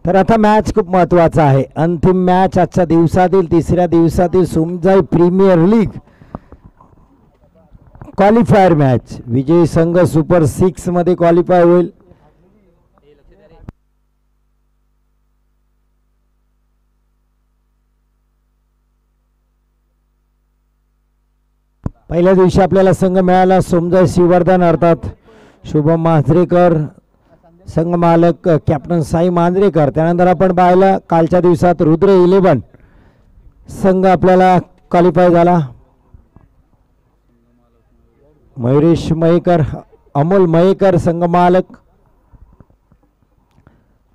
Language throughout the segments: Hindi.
तर आता मॅच खूप महत्त्वाचा आहे. अंतिम मॅच आजच्या दिवसातील तिसऱ्या दिवसातील Somjai premiere league qualifier match. विजयी संघ सुपर 6 मध्ये क्वालिफाय होईल. पहिल्या दिवशी आपल्याला संघ मिळाला सोमजाई श्रीवर्धन अर्थात शुभम मांजरेकर संघ मालक कॅप्टन साई मांजरेकर. त्यानंतर आपण पाहिलं कालच्या दिवसात रुद्र 11 संघ आपल्याला क्वालिफाय झाला. मयुरेश मयेकर अमोल मयेकर संघ मालक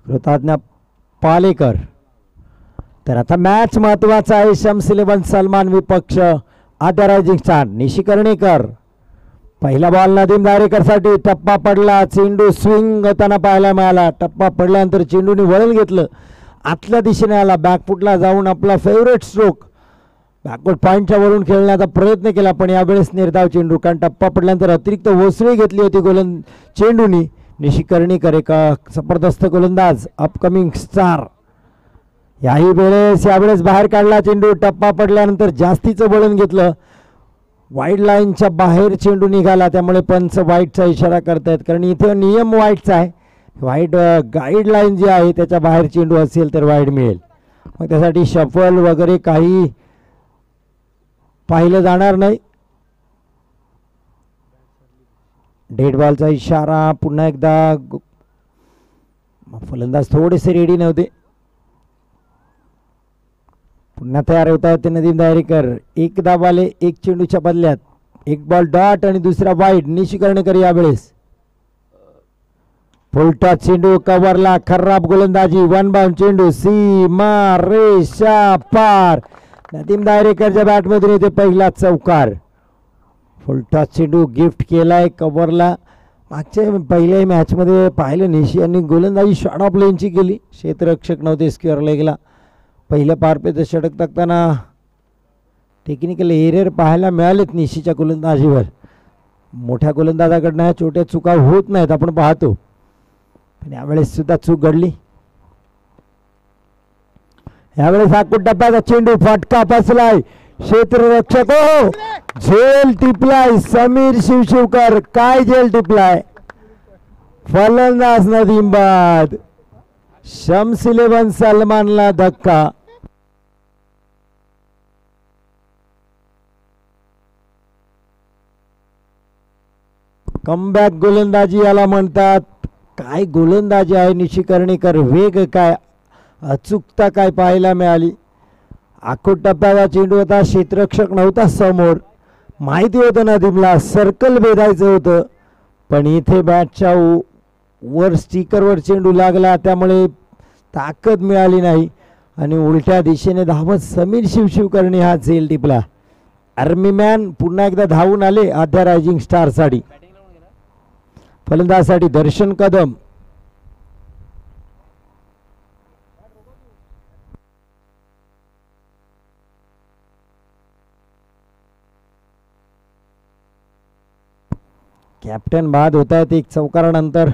कृतज्ञ पालेकर. तर आता मॅच महत्वाचा आहे. शम्स 11 सलमान विपक्ष आद्या रायझिंग स्टार निशी कर्णेकर. पहिला बॉल नदीम दारेकर साठी टप्पा पडला. चेंडू स्विंग होताना पाहायला मिळाला. टप्पा पडल्यानंतर चेंडूने वळण घेतलं. आतल्या दिशेने आला. बॅकफुटला जाऊन आपला फेवरेट स्ट्रोक बॅकवर्ड पॉईंटच्या वरून खेळण्याचा प्रयत्न केला पण यावेळेस निर्धाव चेंडू. कारण टप्पा पडल्यानंतर अतिरिक्त ओसळी घेतली होती चेंडूनी. निशी कर्णेकर एका जबरदस्त गोलंदाज अपकमिंग स्टार. यावेळेस बाहेर काढला चेंडू. टप्पा पडल्यानंतर जास्तीचं वळण घेतलं. वाईड लाईनच्या बाहेर चेंडू निघाला. त्यामुळे पंच वाईटचा इशारा करतायत कारण इथे नियम वाईटचा आहे. वाईड गाईडलाईन जी आहे त्याच्या बाहेर चेंडू असेल तर वाईड मिळेल. मग त्यासाठी शफल वगैरे काही पाहिलं जाणार नाही. डेड बॉलचा इशारा. पुन्हा एकदा फलंदाज थोडेसे रेडी नव्हते. पुन्हा तयार होत आहेत नदीम दारेकर. एक दाबाले एक चेंडूच्या बदल्यात एक बॉल डॉट आणि दुसरा वाईड. निशी कर्णेकर यावेळेस फुलटा चेंडू कव्हरला. खराब गोलंदाजी. वन बाउंड चेंडू सीमा रेषा पार. नदीम दारेकरच्या बॅटमधून येते पहिला चौकार. फुलटा चेंडू गिफ्ट केलाय कव्हरला. मागच्या पहिल्या मॅचमध्ये पाहिलं निशी यांनी गोलंदाजी शॉर्ट ऑफ लेनची केली. क्षेत्ररक्षक नव्हते स्क्वेअर लेगला. पहिल्या पारपेचं षटक टाकताना टेक्निकल एरर पाहायला मिळालेत निशीच्या गोलंदाजीवर. मोठ्या गोलंदाजाकडनं छोट्या चुका होत नाहीत आपण पाहतो पण यावेळेस सुद्धा चूक घडली. यावेळेस हाकून टप्प्याचा चेंडू फटका बसलाय. क्षेत्ररक्षक झेल टिपलाय. समीर शिवशिवकर काय झेल टिपलाय. फलंदाज नदीम बाद. शम्स 11 सलमानला धक्का. कमबॅक गोलंदाजी याला म्हणतात. काय गोलंदाजी आहे निशी कर्णेकर. वेग काय अचूकता काय पाहायला मिळाली. आखूट टप्प्याचा चेंडू होता. क्षेत्ररक्षक नव्हता समोर. माहिती होतं नदीमला सर्कल भेदायचं होतं पण इथे बॅटच्या वर स्टिकरवर चेंडू लागला त्यामुळे ताकद मिळाली नाही आणि उलट्या दिशेने धावत समीर शिवशिवकरने हा झेल टिपला. आर्मी मॅन पुन्हा एकदा धावून आले आद्या रायझिंग स्टार साठी. फलंदाजासाठी दर्शन कदम. कॅप्टन बाद होत आहेत एक चौकारानंतर.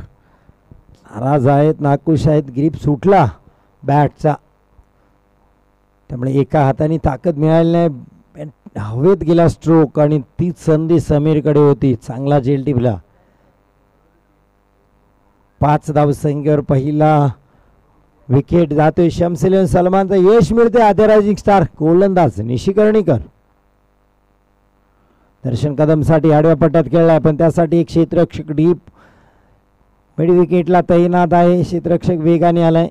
नाराज आहेत नाखुश आहेत. ग्रीप सुटला बॅटचा त्यामुळे एका हाताने ताकद मिळाली नाही. हवेत गेला स्ट्रोक आणि तीच संधी समीरकडे होती. चांगला झेल टिपला. 5 धावसंख्येवर पहिला विकेट जातोय. शम्स 11 सलमानचं यश मिळते आद्या रायझिंग स्टार. गोलंदाज निशी कर्णेकर. दर्शन कदमसाठी आडव्या पट्ट्यात खेळलाय पण त्यासाठी एक क्षेत्ररक्षक डीप मिड विकेटला तैनात आहे. क्षेत्ररक्षक वेगाने आलाय.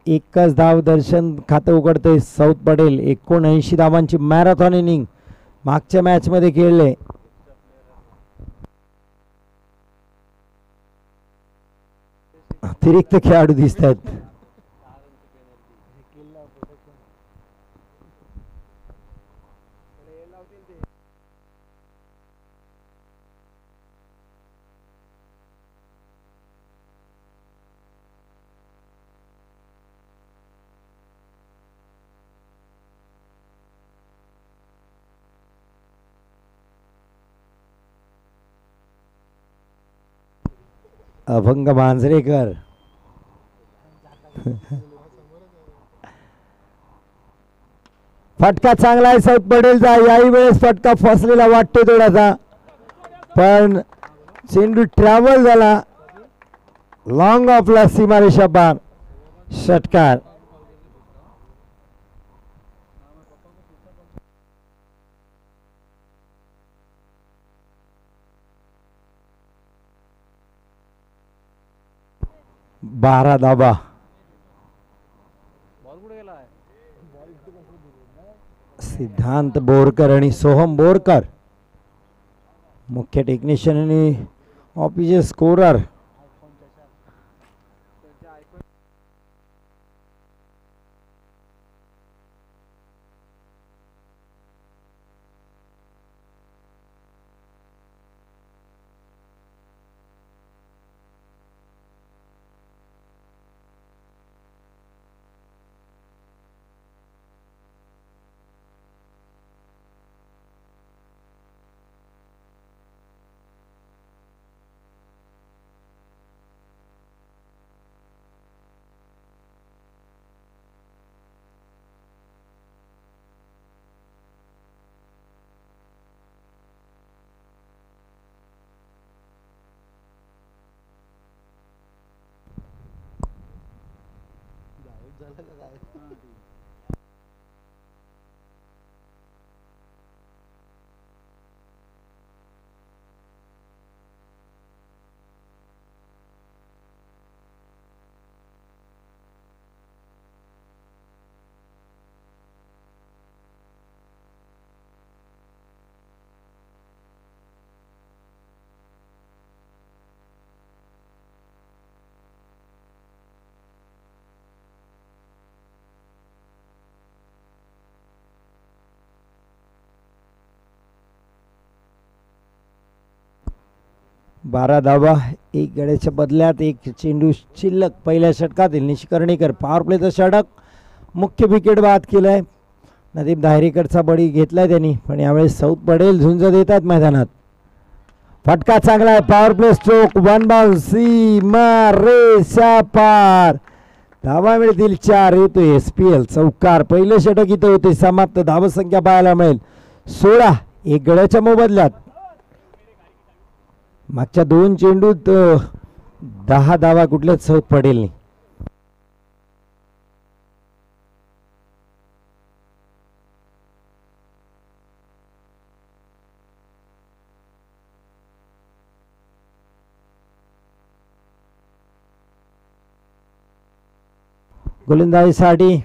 एकच धाव दर्शन खातं उघडते. सौथ पटेल 79 धावांची मॅरेथॉन इनिंग मागच्या मॅच मध्ये खेळले. अतिरिक्त खेळाडू दिसत आहेत. अभंग मांजरेकर फटका चांगला आहे साऊथ पडेलचा. याही वेळेस फटका फसलेला वाटतो थोडासा, पण चेंडू ट्रॅव्हल झाला लॉंग ऑफला सीमारेषा पार. षटकार. बारा धाबा. सिद्धांत बोरकर आणि सोहम बोरकर मुख्य टेक्निशियन आणि ऑफिशियल स्कोरर. बारा धावा. एक गड्याच्या बदल्यात एक चेंडू शिल्लक पहिल्या षटकातील. निष्कर्णीकर पॉवर प्लेचं षटक. मुख्य विकेट बाद केलाय. नदीम दायरेकरचा बळी घेतलाय त्यांनी, पण यावेळेस साऊथ पडेल झुंज देतात मैदानात. फटका चांगला आहे. Power play stroke. One bounce सीमा रेषा पार. धावा मिळतील 4. येतोय SPL चौकार. पहिले षटक इथं होते समाप्त. धावसंख्या पाहायला मिळेल 16. एक गड्याच्या मोबदल्यात. मागच्या 2 चेंडूत 10 धावा कुठल्याच साऊथ पडेल नाही. गोलंदाजीसाठी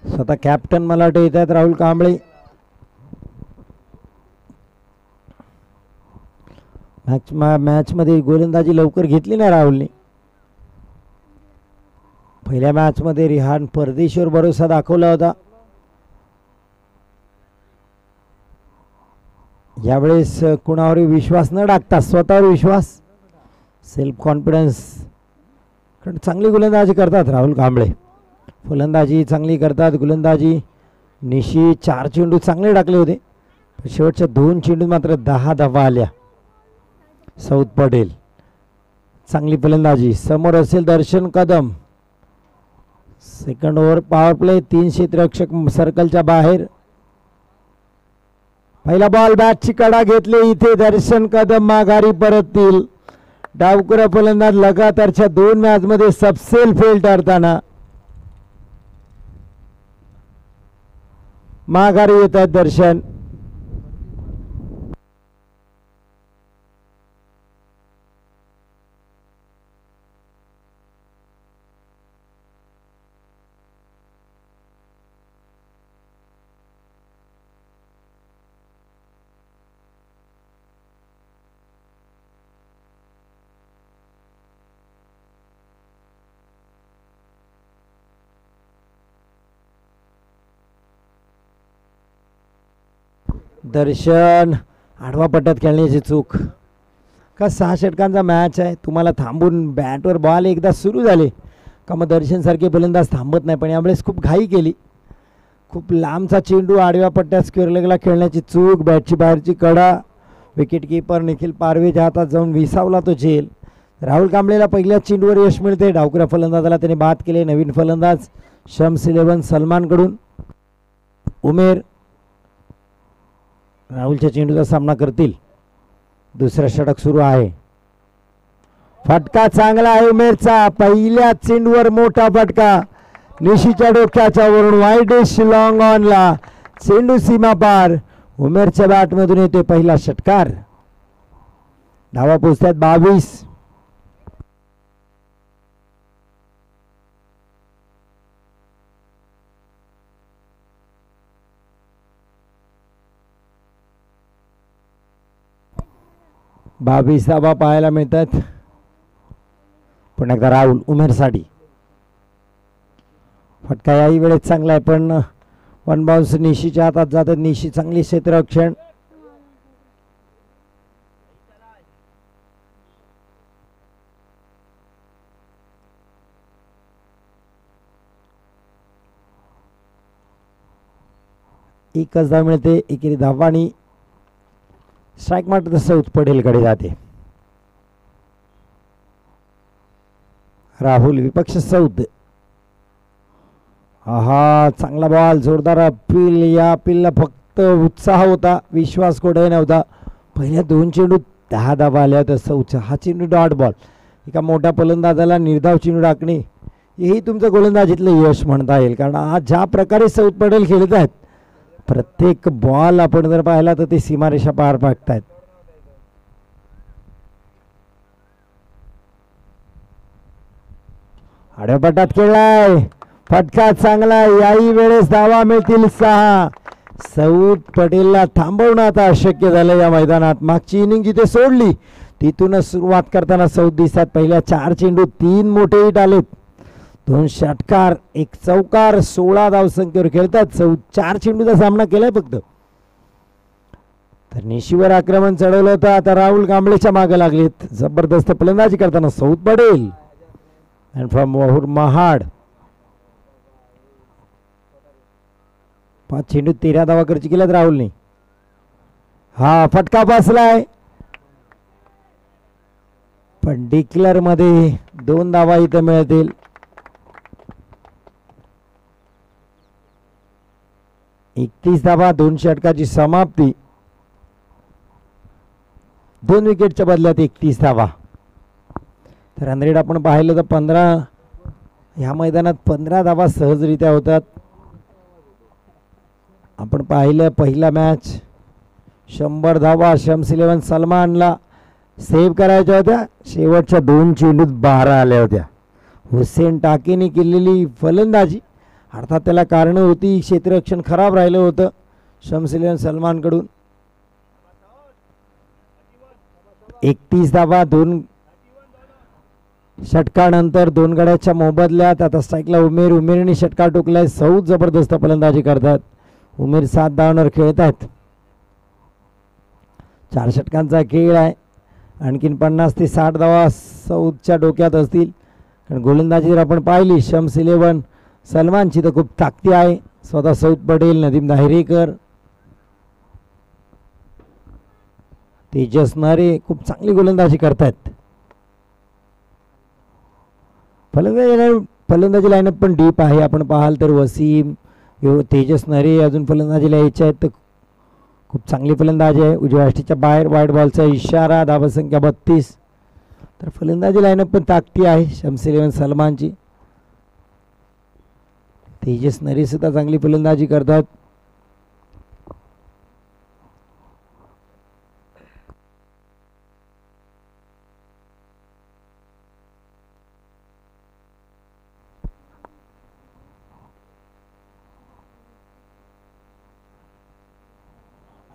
स्वतः कॅप्टन मला वाटतं येतात राहुल कांबळे. मॅच मध्ये गोलंदाजी लवकर घेतली नाही राहुलने. पहिल्या मॅच मध्ये रिहान परदेशीवर भरोसा दाखवला होता. यावेळेस कुणावर विश्वास न टाकता स्वतःवर विश्वास, सेल्फ कॉन्फिडन्स. कारण चांगली गोलंदाजी करतात राहुल कांबळे. फलंदाजी चांगली करतात. गोलंदाजी निशी 4 चेंडू चांगले टाकले होते. शेवटच्या 2 चेंडूत मात्र 10 धावा आल्या. साऊथ पटेल चांगली फलंदाजी. समोर असेल Darshan Kadam. Second over power play. 3 क्षेत्ररक्षक सर्कलच्या बाहेर. पहिला बॉल. बॅटची कडा घेतली. इथे दर्शन कदम माघारी परततील. डावखुरा फलंदाज लगातारच्या 2 मॅच मध्ये सबसेल फेल ठरताना माघारी येतात दर्शन. दर्शन आडवा पट्ट्यात खेळण्याची चूक. का 6 षटकांचा मॅच आहे. तुम्हाला थांबून बॅटवर बॉल एकदा सुरू झाले का मग दर्शन सारखे फलंदाज थांबत नाही. पण यावेळेस खूप घाई केली. खूप लांबचा चेंडू आडव्या पट्ट्यात स्क्वेअर लेगला खेळण्याची चूक. बॅटची बाहेरची कडा. विकेट किपर निखिल पारवेच्या हातात जाऊन विसावला तो झेल. राहुल कांबळेला पहिल्या चेंडूवर यश मिळते. डावखुऱ्या फलंदाजाला त्याने बाद केले. नवीन फलंदाज शम्स 11 सलमानकडून. उमेर राहुलच्या चेंडूचा सामना करतील. दुसरा षटक सुरू आहे. फटका चांगला आहे उमेरचा. पहिल्या चेंडूवर मोठा फटका. निशीच्या डोक्याच्या वरून वाईडिश लॉंग ऑनला. चेंडू सीमा पार. उमेरच्या बॅटमधून येते पहिला षटकार. धावा पोचतात 22. धावा पाहायला मिळतात. पुन्हा एकदा राहुल उमेरसाठी. फटका याही वेळेस चांगला आहे पण वन बाउन्स निशीच्या हातात जातात. निशी चांगली क्षेत्ररक्षण. एकच धाव मिळते. एकेरी धावा आणि स्ट्राईक मात्र सौथ पडेलकडे जाते. राहुल विपक्ष सौथ. हा चांगला बॉल. जोरदार अपील. या अपीलला फक्त उत्साह होता, विश्वास कोठे नव्हता. पहिल्या 2 चेंडूत 10 धावा आल्या होत्या सौथच्या. हा चेंडू डॉट बॉल. एका मोठ्या फलंदाजाला निर्धाव चेंडू टाकणे हेही तुमचं गोलंदाजीतलं यश म्हणता येईल. कारण आज ज्या प्रकारे सौथ पटेल खेळत आहेत, प्रत्येक बॉल आपण जर पाहिला तर ते सीमारेषा पार पाडतायत. आड्यापटात खेळलाय. फटका चांगला. याही वेळेस धावा मिळतील 6. सौथ पटेलला थांबवणं आता अशक्य झालं या मैदानात. मागची इनिंग जिथे सोडली तिथूनच सुरुवात करताना सौथ दिसतात. पहिल्या 4 चेंडूत 3 मोठे हिट आलेत. 2 षटकार 1 चौकार. 16 धावसंख्येवर खेळतात. सौथ 4 चेंडूचा सामना केलाय फक्त. तर निशीवर आक्रमण चढवलं होतं. आता राहुल कांबळेच्या मागे लागलेत. जबरदस्त फलंदाजी करताना south Patel and from Vahur Mahad. 5 चेंडूत 13 धावा खर्च केल्यात राहुलने. हा फटका बसलाय पण डिक्लेअर मध्ये 2 धावा इथं मिळतील. एकतीस धावा. 2 षटकाची समाप्ती. 2 विकेटच्या बदल्यात 31 धावा. तर रन रेट आपण पाहिलं तर 15. ह्या मैदानात 15 धावा सहजरित्या होतात. आपण पाहिलं पहिला मॅच 100 धावा शम्स 11 सलमानला सेव्ह करायच्या होत्या. शेवटच्या 2 चेंडूत 12 आल्या होत्या. हुसेन टाकेने केलेली फलंदाजी अर्थात त्याला कारण होती. क्षेत्ररक्षण खराब राहिलं होतं शम्स 11 सलमानकडून. 31 धावा 2 षटकानंतर 2 गड्याच्या मोबदल्यात. आता स्ट्राईकला उमेरने षटकार टोकलाय. सौथ जबरदस्त फलंदाजी करतात. उमेर 7 धावांवर खेळतात. 4 षटकांचा खेळ आहे. आणखीन 50 ते 60 धावा सौथच्या डोक्यात असतील. कारण गोलंदाजी जर आपण पाहिली शम्स 11 सलमानची तर खूप ताकदी आहे. स्वतः सौथ पटेल, नदीम दाहिरेकर, तेजस नरे खूप चांगली गोलंदाजी करतात. फलंदाजी लाईनअप पण डीप आहे. आपण पाहाल तर वसीम, तेजस नरे अजून फलंदाजीला यायचे आहेत. तर खूप चांगली फलंदाजी आहे. उजव्या यष्टीच्या बाहेर वाईट बॉलचा इशारा. धावसंख्या 32. तर फलंदाजी लाईनअप पण ताकदी आहे शम्स 11 सलमानची. तेजस नरे सुद्धा चांगली फलंदाजी करतात.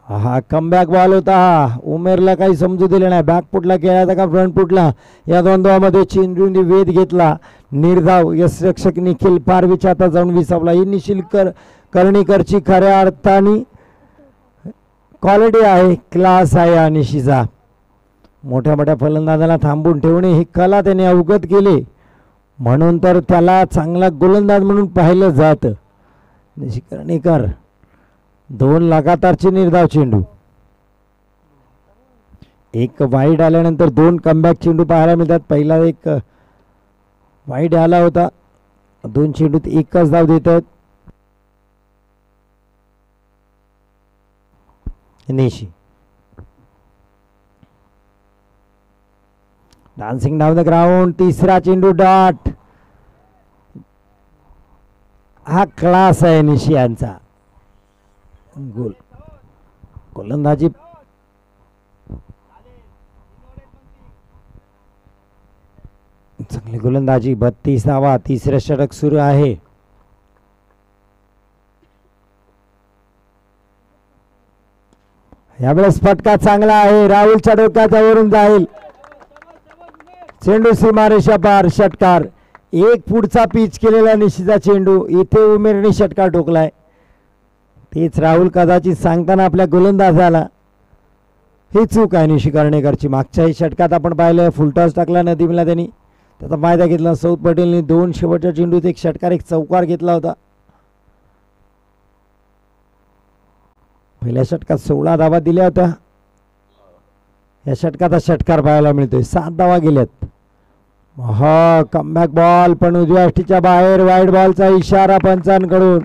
हा कमबॅक बॉल होता. उमेरला काही समजू दिले नाही. बॅकफुटला खेळायचा का फ्रंट फुटला या द्वंद्वामध्ये चेंडूने वेध घेतला. निर्धाव यशरक्षक निखिल पारवीच्या आता जाऊन विसावला. ही निखिल कर्णीकरची खऱ्या अर्थाने क्वालिटी आहे, क्लास आहे. आणि शिजा मोठ्या मोठ्या फलंदाजाला थांबून ठेवणे ही कला त्याने अवगत केले. म्हणून तर त्याला चांगला गोलंदाज म्हणून पाहिलं जातं. निशी कर्णीकर 2 लगातारचे निर्धाव चेंडू. एक वाईड आल्यानंतर 2 कमबॅक चेंडू पाहायला मिळतात. पहिला एक वाईड आला होता. 2 चेंडूत 1च धाव देतात. Nishi. Dancing down the ground. तिसरा चेंडू डॉट. हा क्लास आहे निशी यांचा. गोल. गोलंदाजी चांगली गोलंदाजी. 32 धावा. तिसरे षटक सुरू आहे. यावेळेस फटका चांगला आहे. राहुलच्या डोक्याच्या वरून जाईल. चेंडू सीमारेषा पार. षटकार. एक पुढचा पिच केलेला निशीचा चेंडू. इथे उमेरने षटकार ठोकलाय. तेच राहुल कदाचित सांगताना आपल्या गोलंदाजाला ही चूक आहे निशी कर्णेकरची. मागच्याही षटकात आपण पाहिलं फुलटॉस टाकला नदीमला त्यांनी. त्याचा फायदा घेतला. सौथ पटेलने 2 शेवटच्या चेंडूत एक षटकार एक चौकार घेतला होता. पहिल्या षटकात 16 धावा दिल्या होत्या. या षटकात षटकार पाहायला मिळतोय. 7 धावा गेल्यात. हा कमबॅक बॉल पण उजव्या अष्टीच्या बाहेर. वाईड बॉलचा इशारा पंचांकडून.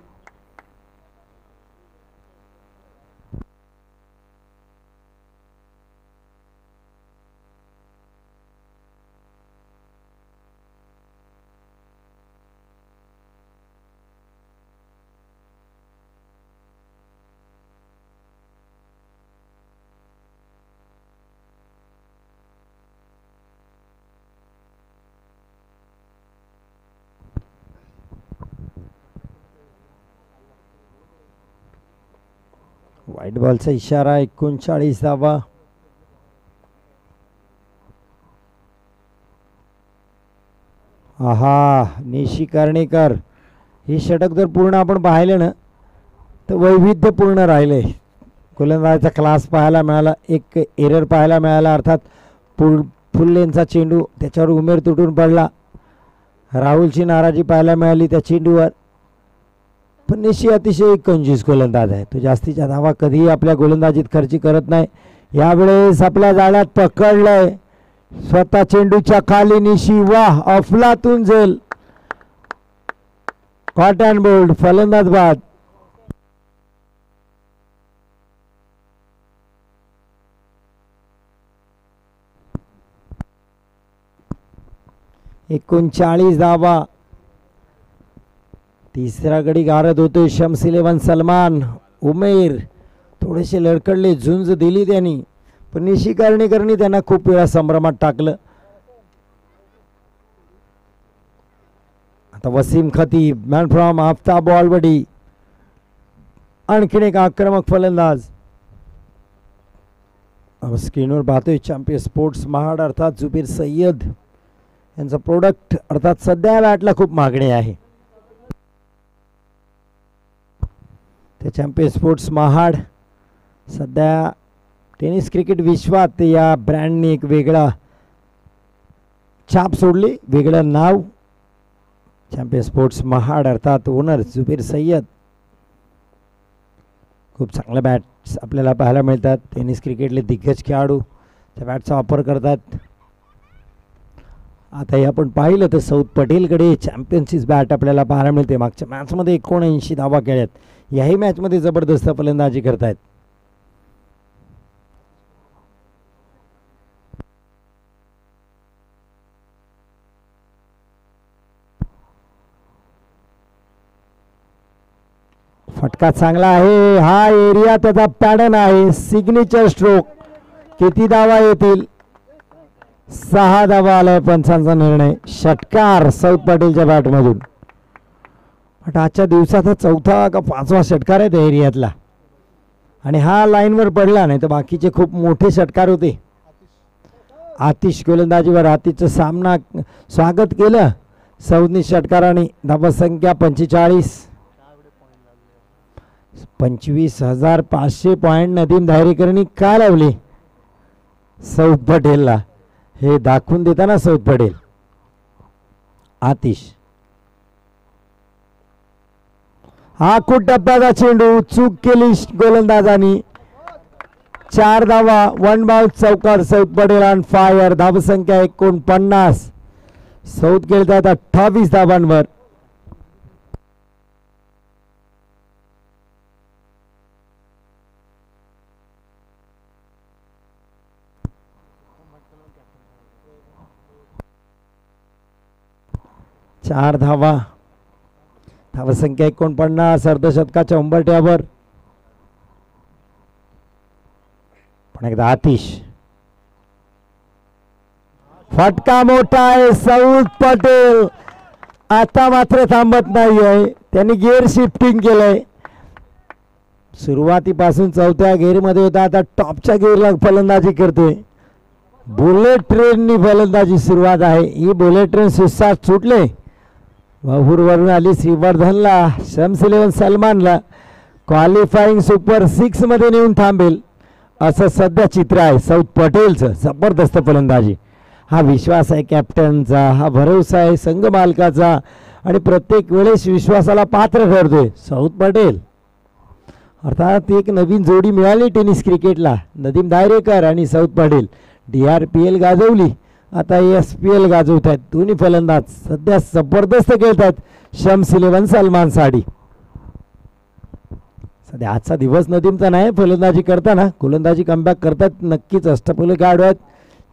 वाईट बॉलचा इशारा. 39 धावा. आहा निशी कर्णेकर हे षटक जर पूर्ण आपण पाहिलं ना तर वैविध्यपूर्ण राहिले. गोलंदाजाचा क्लास पाहायला मिळाला. एक एरर पाहायला मिळाला. अर्थात फुल लेनचा चेंडू त्याच्यावर उमेर तुटून पडला. राहुलची नाराजी पाहायला मिळाली त्या चेंडूवर. पण निशी अतिशय कंजूस गोलंदाज आहे. तो जास्तीच्या धावा कधीही आपल्या गोलंदाजीत खर्ची करत नाही. यावेळेस आपल्या जाळ्यात पकडलंय. स्वतः चेंडूच्या खाली निशी. वाह अफलातून झेल. Caught and bowled. फलंदाज बाद. एकोणचाळीस धावा. तिसरा गडी गारद होतोय. शम्स 11 सलमान. उमेर थोडेसे लडकडले. झुंज दिली त्यांनी. पण निशी कर्णेकरनी त्यांना खूप वेळा संभ्रमात टाकलं. आता वसीम खतीब मॅन फ्रॉम आफ्ताब बॉलवडी. आणखीन एक आक्रमक फलंदाज. स्क्रीनवर पाहतोय चॅम्पियन स्पोर्ट्स महाड अर्थात जुबीर सय्यद यांचं प्रोडक्ट. अर्थात सध्या बॅटला खूप मागणी आहे. ते चॅम्पियन स्पोर्ट्स महाड सध्या टेनिस क्रिकेट विश्वात या ब्रँडने एक वेगळा छाप सोडली. वेगळं नाव. चॅम्पियन स्पोर्ट्स महाड अर्थात ओनर जुबीर सय्यद. खूप चांगल्या बॅट्स आपल्याला पाहायला मिळतात. टेनिस क्रिकेटले दिग्गज खेळाडू त्या बॅटचा वापर करतात. आता आपण पाहिलं तर सौथ पटेलकडे चॅम्पियनचीच बॅट आपल्याला पाहायला मिळते. मागच्या मॅचमध्ये 79 धावा केल्यात. याही मॅचमध्ये जबरदस्त फलंदाजी करतायत. फटका चांगला आहे. हा एरिया त्याचा पॅटर्न आहे. Signature stroke. किती धावा येतील? 6 धावा आलाय. पंचांचा निर्णय. षटकार सौथ पटेलच्या बॅटमधून. आजच्या दिवसाचा 4था का 5वा षटकार आहे त्या एरियातला. आणि हा लाईनवर पडला नाही तर बाकीचे खूप मोठे षटकार होते. आतिश गोलंदाजीवर. आतिशचं सामना स्वागत केलं सौथनी षटकाराने. धावसंख्या 45. 25,500 पॉइंट नदीम धायरेकरनी काय लावले सौथ पटेलला हे दाखवून देताना सौथ पटेल. आतिश. हा खूप टप्प्याचा चेंडू. चूक केली गोलंदाजांनी. 4 धावा. 1 बाउन्स चौकार. South Patel on fire. धावसंख्या 49. सौथ खेळतात 28 धावांवर. 4 धावा. धावसंख्या 49 अर्धशतकाच्या उंबरठ्यावर. पण एकदा आतिश. फटका मोठा आहे. सौद पटेल आता मात्र थांबत नाही आहे. त्यांनी गिअर शिफ्टिंग केलंय. सुरुवातीपासून 4थ्या गिअरमध्ये होता, आता टॉपच्या गिअरला फलंदाजी करतोय. बुलेट ट्रेननी फलंदाजी सुरुवात आहे. ही बुलेट ट्रेन सुसाट सुटले. वरून आली श्रीवर्धनला. शम्स 11 सलमानला क्वालिफाईंग सुपर 6 मध्ये नेऊन थांबेल असं सध्या चित्र आहे. सौद पटेलचं जबरदस्त फलंदाजी. हा विश्वास आहे कॅप्टनचा, हा भरोसा आहे संघ मालकाचा आणि प्रत्येक वेळेस विश्वासाला पात्र ठरतोय सौद पटेल. अर्थात एक नवीन जोडी मिळाली टेनिस क्रिकेटला. नदीम दायरेकर आणि सौद पटेल. DRPL गाजवली, आता SPL गाजवत आहेत. दोन्ही फलंदाज सध्या जबरदस्त खेळत आहेत. शम्स 11 सलमान साठी. सध्या आजचा दिवस नदीमचा नाही. फलंदाजी करताना गोलंदाजी कमबॅक करतात नक्कीच. अष्टपैलू खेळाडू आहेत.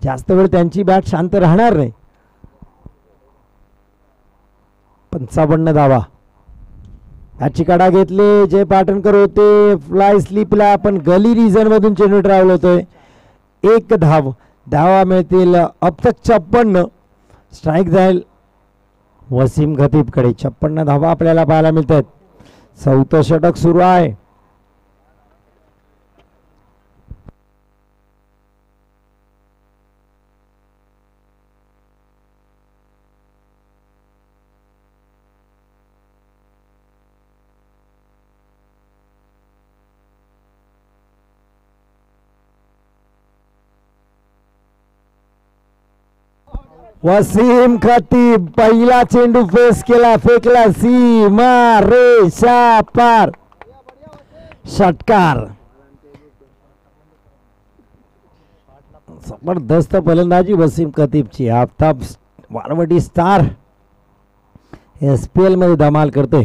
जास्त वेळ त्यांची बॅट शांत राहणार नाही. 55 धावा. याची कडा घेतले. जय पाटणकर होते फ्लाय स्लिपला, आपण गली रिजन मधून चेंडू ट्रॅव्हल होतोय. 1 धाव. धावा मिळतील अब तक 56. स्ट्राईक जाईल वसीम खतीबकडे. 56 धावा आपल्याला पाहायला मिळत आहेत. 4थं षटक सुरू आहे. वसीम खतीब पहिला चेंडू फेस केला, फेकला सीमा रेषा पार. षटकार. जबरदस्त फलंदाजी वसीम खतीबची. आफताब वारवटी स्टार SPL मध्ये धमाल करतोय.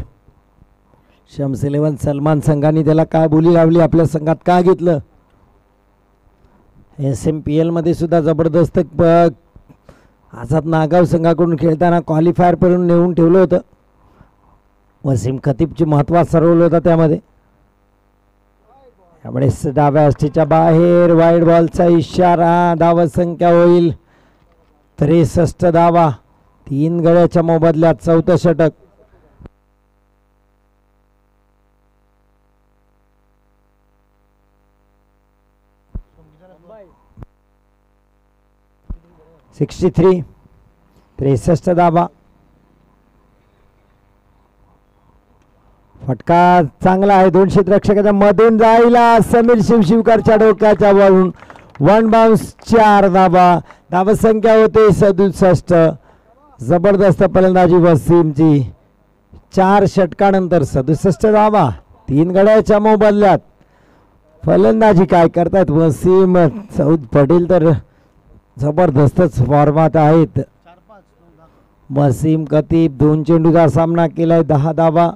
शम्स 11 सलमान संघाने त्याला काय बोली लावली, आपल्या संघात का घेतलं. SMPL मध्ये सुद्धा जबरदस्त आझाद नागाव संघाकडून खेळताना क्वालिफायर पर्यंत नेऊन ठेवलं होतं. वसीम खतीबची महत्त्वाचा सरवलं होता त्यामध्ये. त्यामुळे डाव्या अष्टीच्या बाहेर वाईड बॉलचा इशारा. धावा संख्या होईल 63 धावा. 3 गड्याच्या मोबदल्यात 4थं षटक. (63) 63 धावा. फटका चांगला आहे. 2 क्षेत्ररक्षकाच्या मधून जायला समीर शिवशिवकरच्या डोक्याच्या वरून 1 बाउन्स. 4 धावा. धावा संख्या होते 67. जबरदस्त फलंदाजी वसीमची. 4 षटकानंतर 67 धावा. 3 गड्याच्या मोबदल्यात. फलंदाजी काय करतात वसीम. सौद पटेल तर जबरदस्तच फॉर्मात आहेत. वसीम खतीब 2 चेंडूचा सामना केलाय. 10 धावा.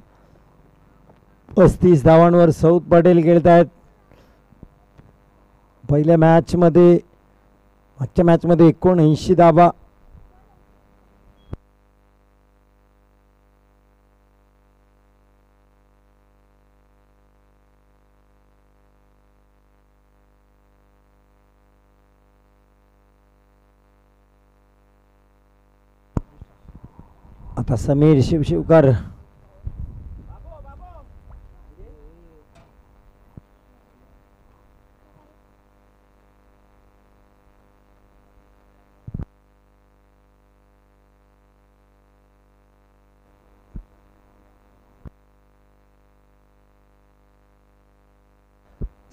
35 धावांवर सौद पटेल खेळत आहेत. पहिल्या मॅचमध्ये मागच्या मॅचमध्ये 79 धावा. आता समीर शिवशिवकर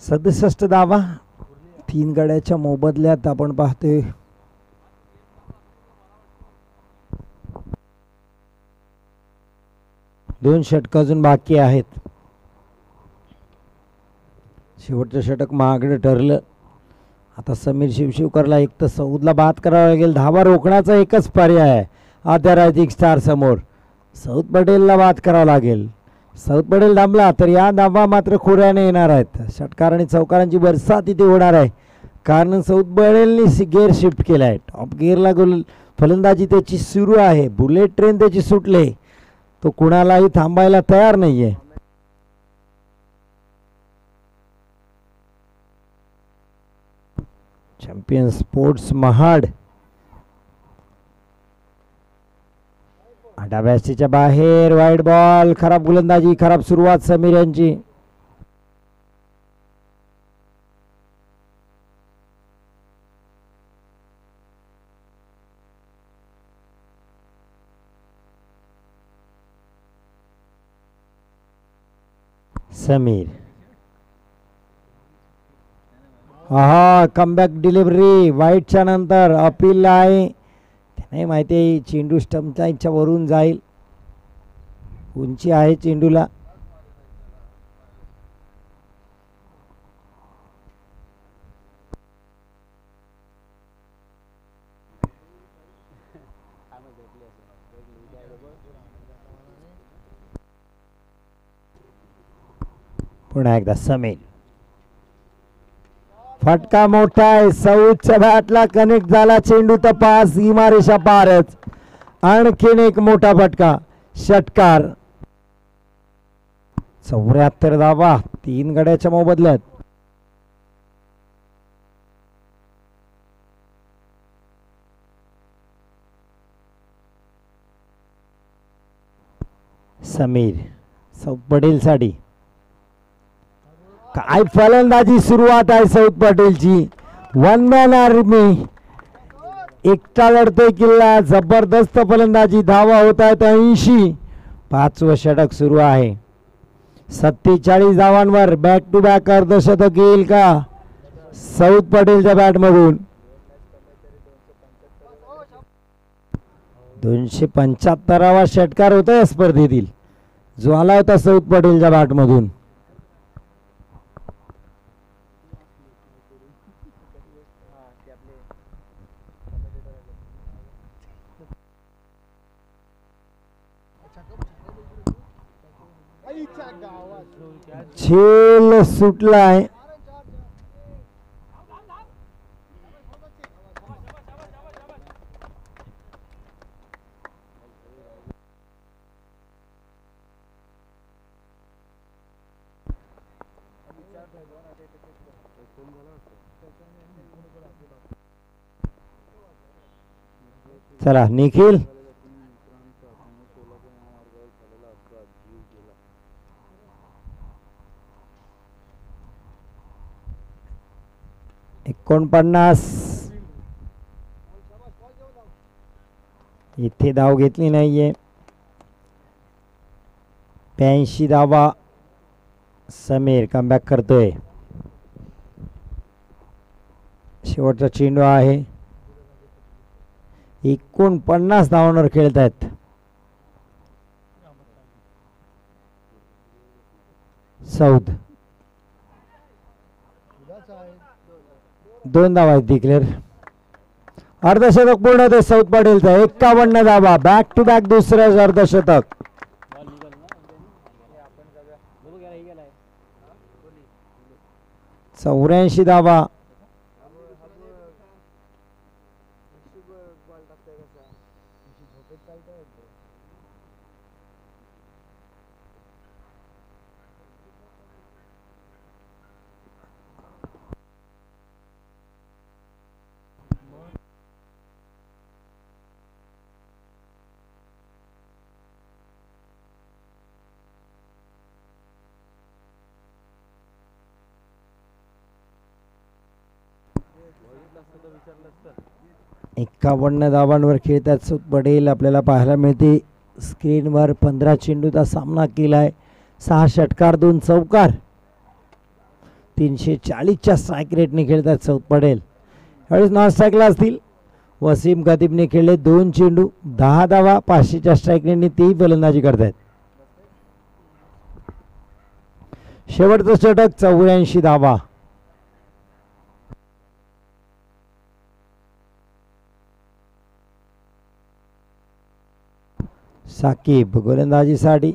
(67 धावा. 3 गड्याच्या मोबदल्यात आपण पाहतोय. दोन षटक अजून बाकी आहेत. शेवटचं षटक महागडं ठरलं. आता समीर शिवशिवकरला एक तर सौदला बाद करावं लागेल. धावा रोखण्याचा एकच पर्याय आहे आदरायतिक स्टार समोर. सौद पटेलला बाद करावं लागेल. सौद पटेल थांबला तर या धावा मात्र खोऱ्याने येणार आहेत. षटकार आणि चौकारांची बरसात इथे होणार आहे. कारण सौद पटेलनी गिअर शिफ्ट केला आहे. टॉप गिअरला फलंदाजी त्याची सुरू आहे. बुलेट ट्रेन त्याची सुटले, तो कुणालाही थांबायला तयार नाहीये. चॅम्पियन स्पोर्ट्स महाड डाव्याच्या बाहेर वाईड बॉल. खराब गोलंदाजी, खराब सुरुवात समीर यांची. समीर हा कमबॅक डिलिव्हरी वाईटच्या नंतर अपील आहे. नाही माहिती आहे चेंडू स्टंपच्या इच्छा वरून जाईल. उंची आहे चेंडूला. पुन्हा एकदा समीर. फटका मोठा आहे. सौदच्या बॅटला कनेक्ट झाला चेंडू. तपास इमारेषा पारच. आणखीन एक मोठा फटका. षटकार. 74 धावा 3 गड्याच्या मोबदल्यात. समीर सौद पटेल साठी काय फलंदाजी सुरुवात आहे सौद पटेलची. वन मॅन आर्मी एकटा लढतोय किल्ला. जबरदस्त फलंदाजी. धावा होत आहेत 80. 5वं षटक सुरू आहे. 47 धावांवर बॅक टू बॅक अर्धशतक येईल का सौद पटेलच्या बॅटमधून. 275वा षटकार होता या स्पर्धेतील जो आला होता सौद पटेलच्या बॅटमधून. झेल सुटलाय. चला निखिल. $49. इथे धाव घेतली नाहीये. 82 धावा. समीर कमबॅक करतोय. शेवटचा चेंडू आहे. 49 धावांवर खेळत आहेत. सौद 2 धावा आहेत डिक्लेअर. अर्धशतक पूर्ण होते सौद पटेलचा. 51 धावा. बॅक टू बॅक दुसरं अर्धशतक. चौऱ्याऐंशी धावा. एकावन्न धावांवर खेळतात सौद पटेल. आपल्याला पाहायला मिळते स्क्रीनवर 15 चेंडूचा सामना केलाय. 6 षटकार 2 चौकार. 340च्या स्ट्राईक रेटने खेळतात सौद पटेल. यावेळेस नॉन स्ट्राईकला असतील. वसीम खतीबने खेळले 2 चेंडू 10 धावा. 500च्या स्ट्राईक रेटने तेही फलंदाजी करतात. शेवटचं षटक 84 धावा. साकीब गोलंदाजीसाठी.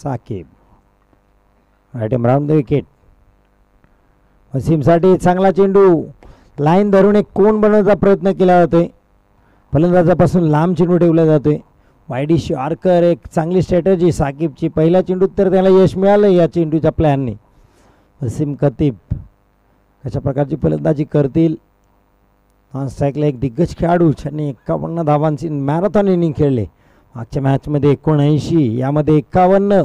साकिब आयटम राऊंड द विकेट. वसीमसाठी चांगला चेंडू लाईन धरून एक कोण बनवण्याचा प्रयत्न केला जातोय. फलंदाजापासून लांब चेंडू ठेवला जातोय. वायडी शॉर्कर एक चांगली स्ट्रॅटजी साकिबची. पहिल्या चेंडूत तर त्याला यश मिळालं या चेंडूच्या प्लॅनने. वसीम खतीब अशा प्रकारची फलंदाजी करतील. ऑन स्ट्राईकला एक दिग्गज खेळाडू ज्यांनी 51 धावांची मॅरेथॉन इनिंग खेळले. मागच्या मॅचमध्ये 79, यामध्ये 51.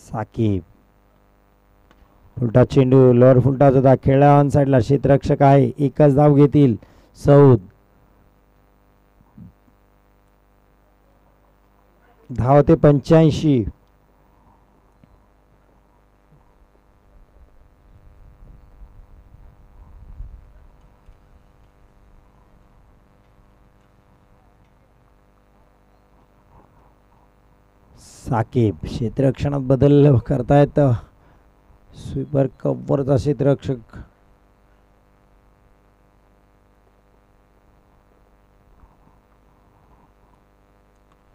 साकिब फुलटा चेंडू लोअर फुलटाच होता. खेळला ऑन साईडला क्षेत्ररक्षक आहे. एकच धाव घेतील सौद. धाव ते 85. साकिब क्षेत्ररक्षणात बदल करतायत. स्वीपर कव्हरचा क्षेत्ररक्षक.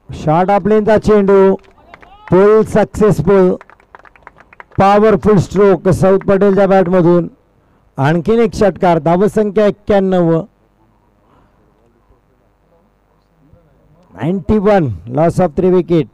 शॉर्ट आपलेंचा चेंडू pull successful. Powerful stroke Saud पटेलच्या बॅटमधून. आणखीन एक षटकार. धावसंख्या 91. 91 लॉस ऑफ 3 विकेट.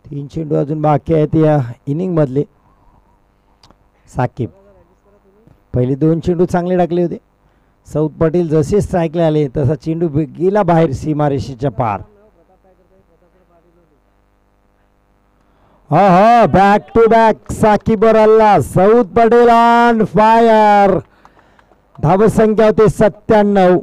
तीन चेंडू अजून बाकी आहेत या इनिंग मधले. साकिब पहिले 2 चेंडू चांगले टाकले होते. सौद पटेल जसे स्ट्राईकला आले तसा चेंडू गेला बाहेर सीमारेषेच्या पार. हा बॅक टू बॅक साकिबवर हल्ला. Saud Patel on fire. धावसंख्या होते 97.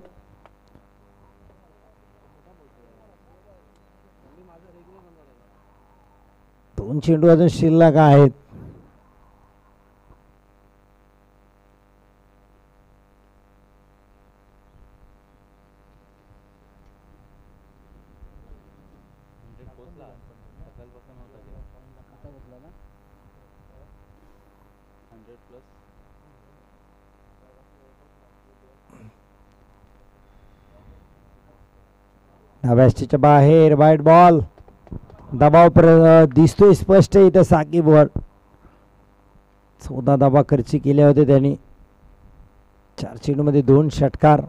दोन चेंडू अजून शिल्लक आहेत. डाव्याच्या बाहेर वाईट बॉल. दबाव दिसतोय स्पष्ट इथं साकिबवर. 14 धावा खर्ची केल्या होते त्यांनी. 4 चेंडूमध्ये 2 षटकार.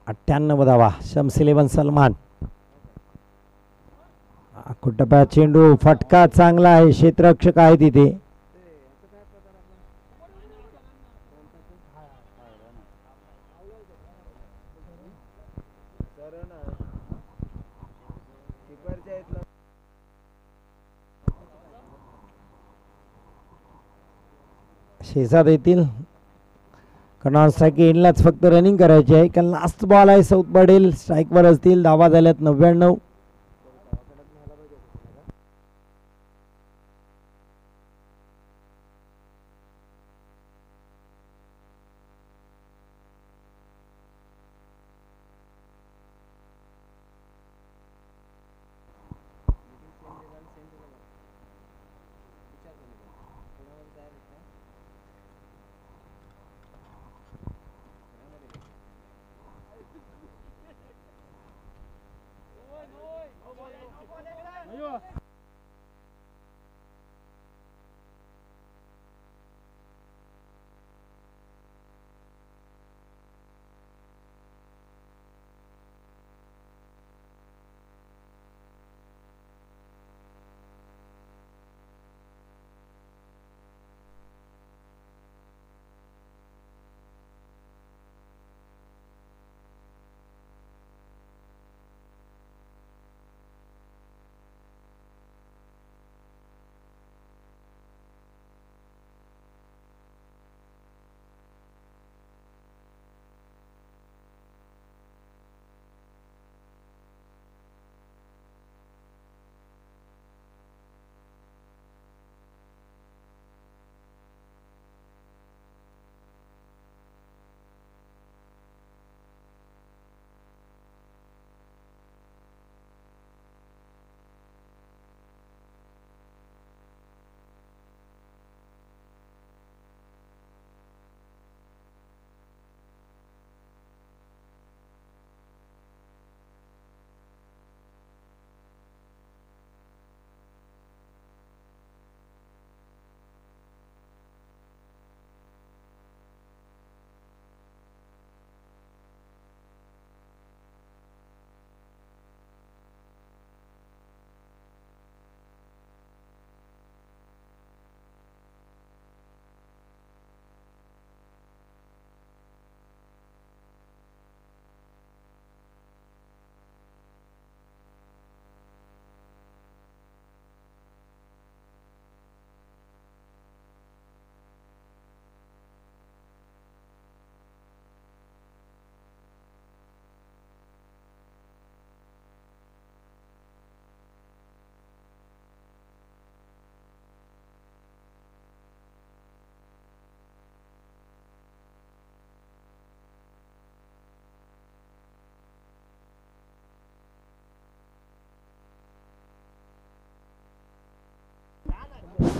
अठ्ठ्याण्णव धावा. शम्स 11 सलमान. कुठं चेंडू फटका चांगला आहे. क्षेत्ररक्षक आहे तिथे. शेजात येतील कारण स्ट्राईक एंडलाच फक्त रनिंग करायची आहे. कारण लास्ट बॉल आहे. सौद पटेल स्ट्राईकवर असतील. धावा झाल्यात 99.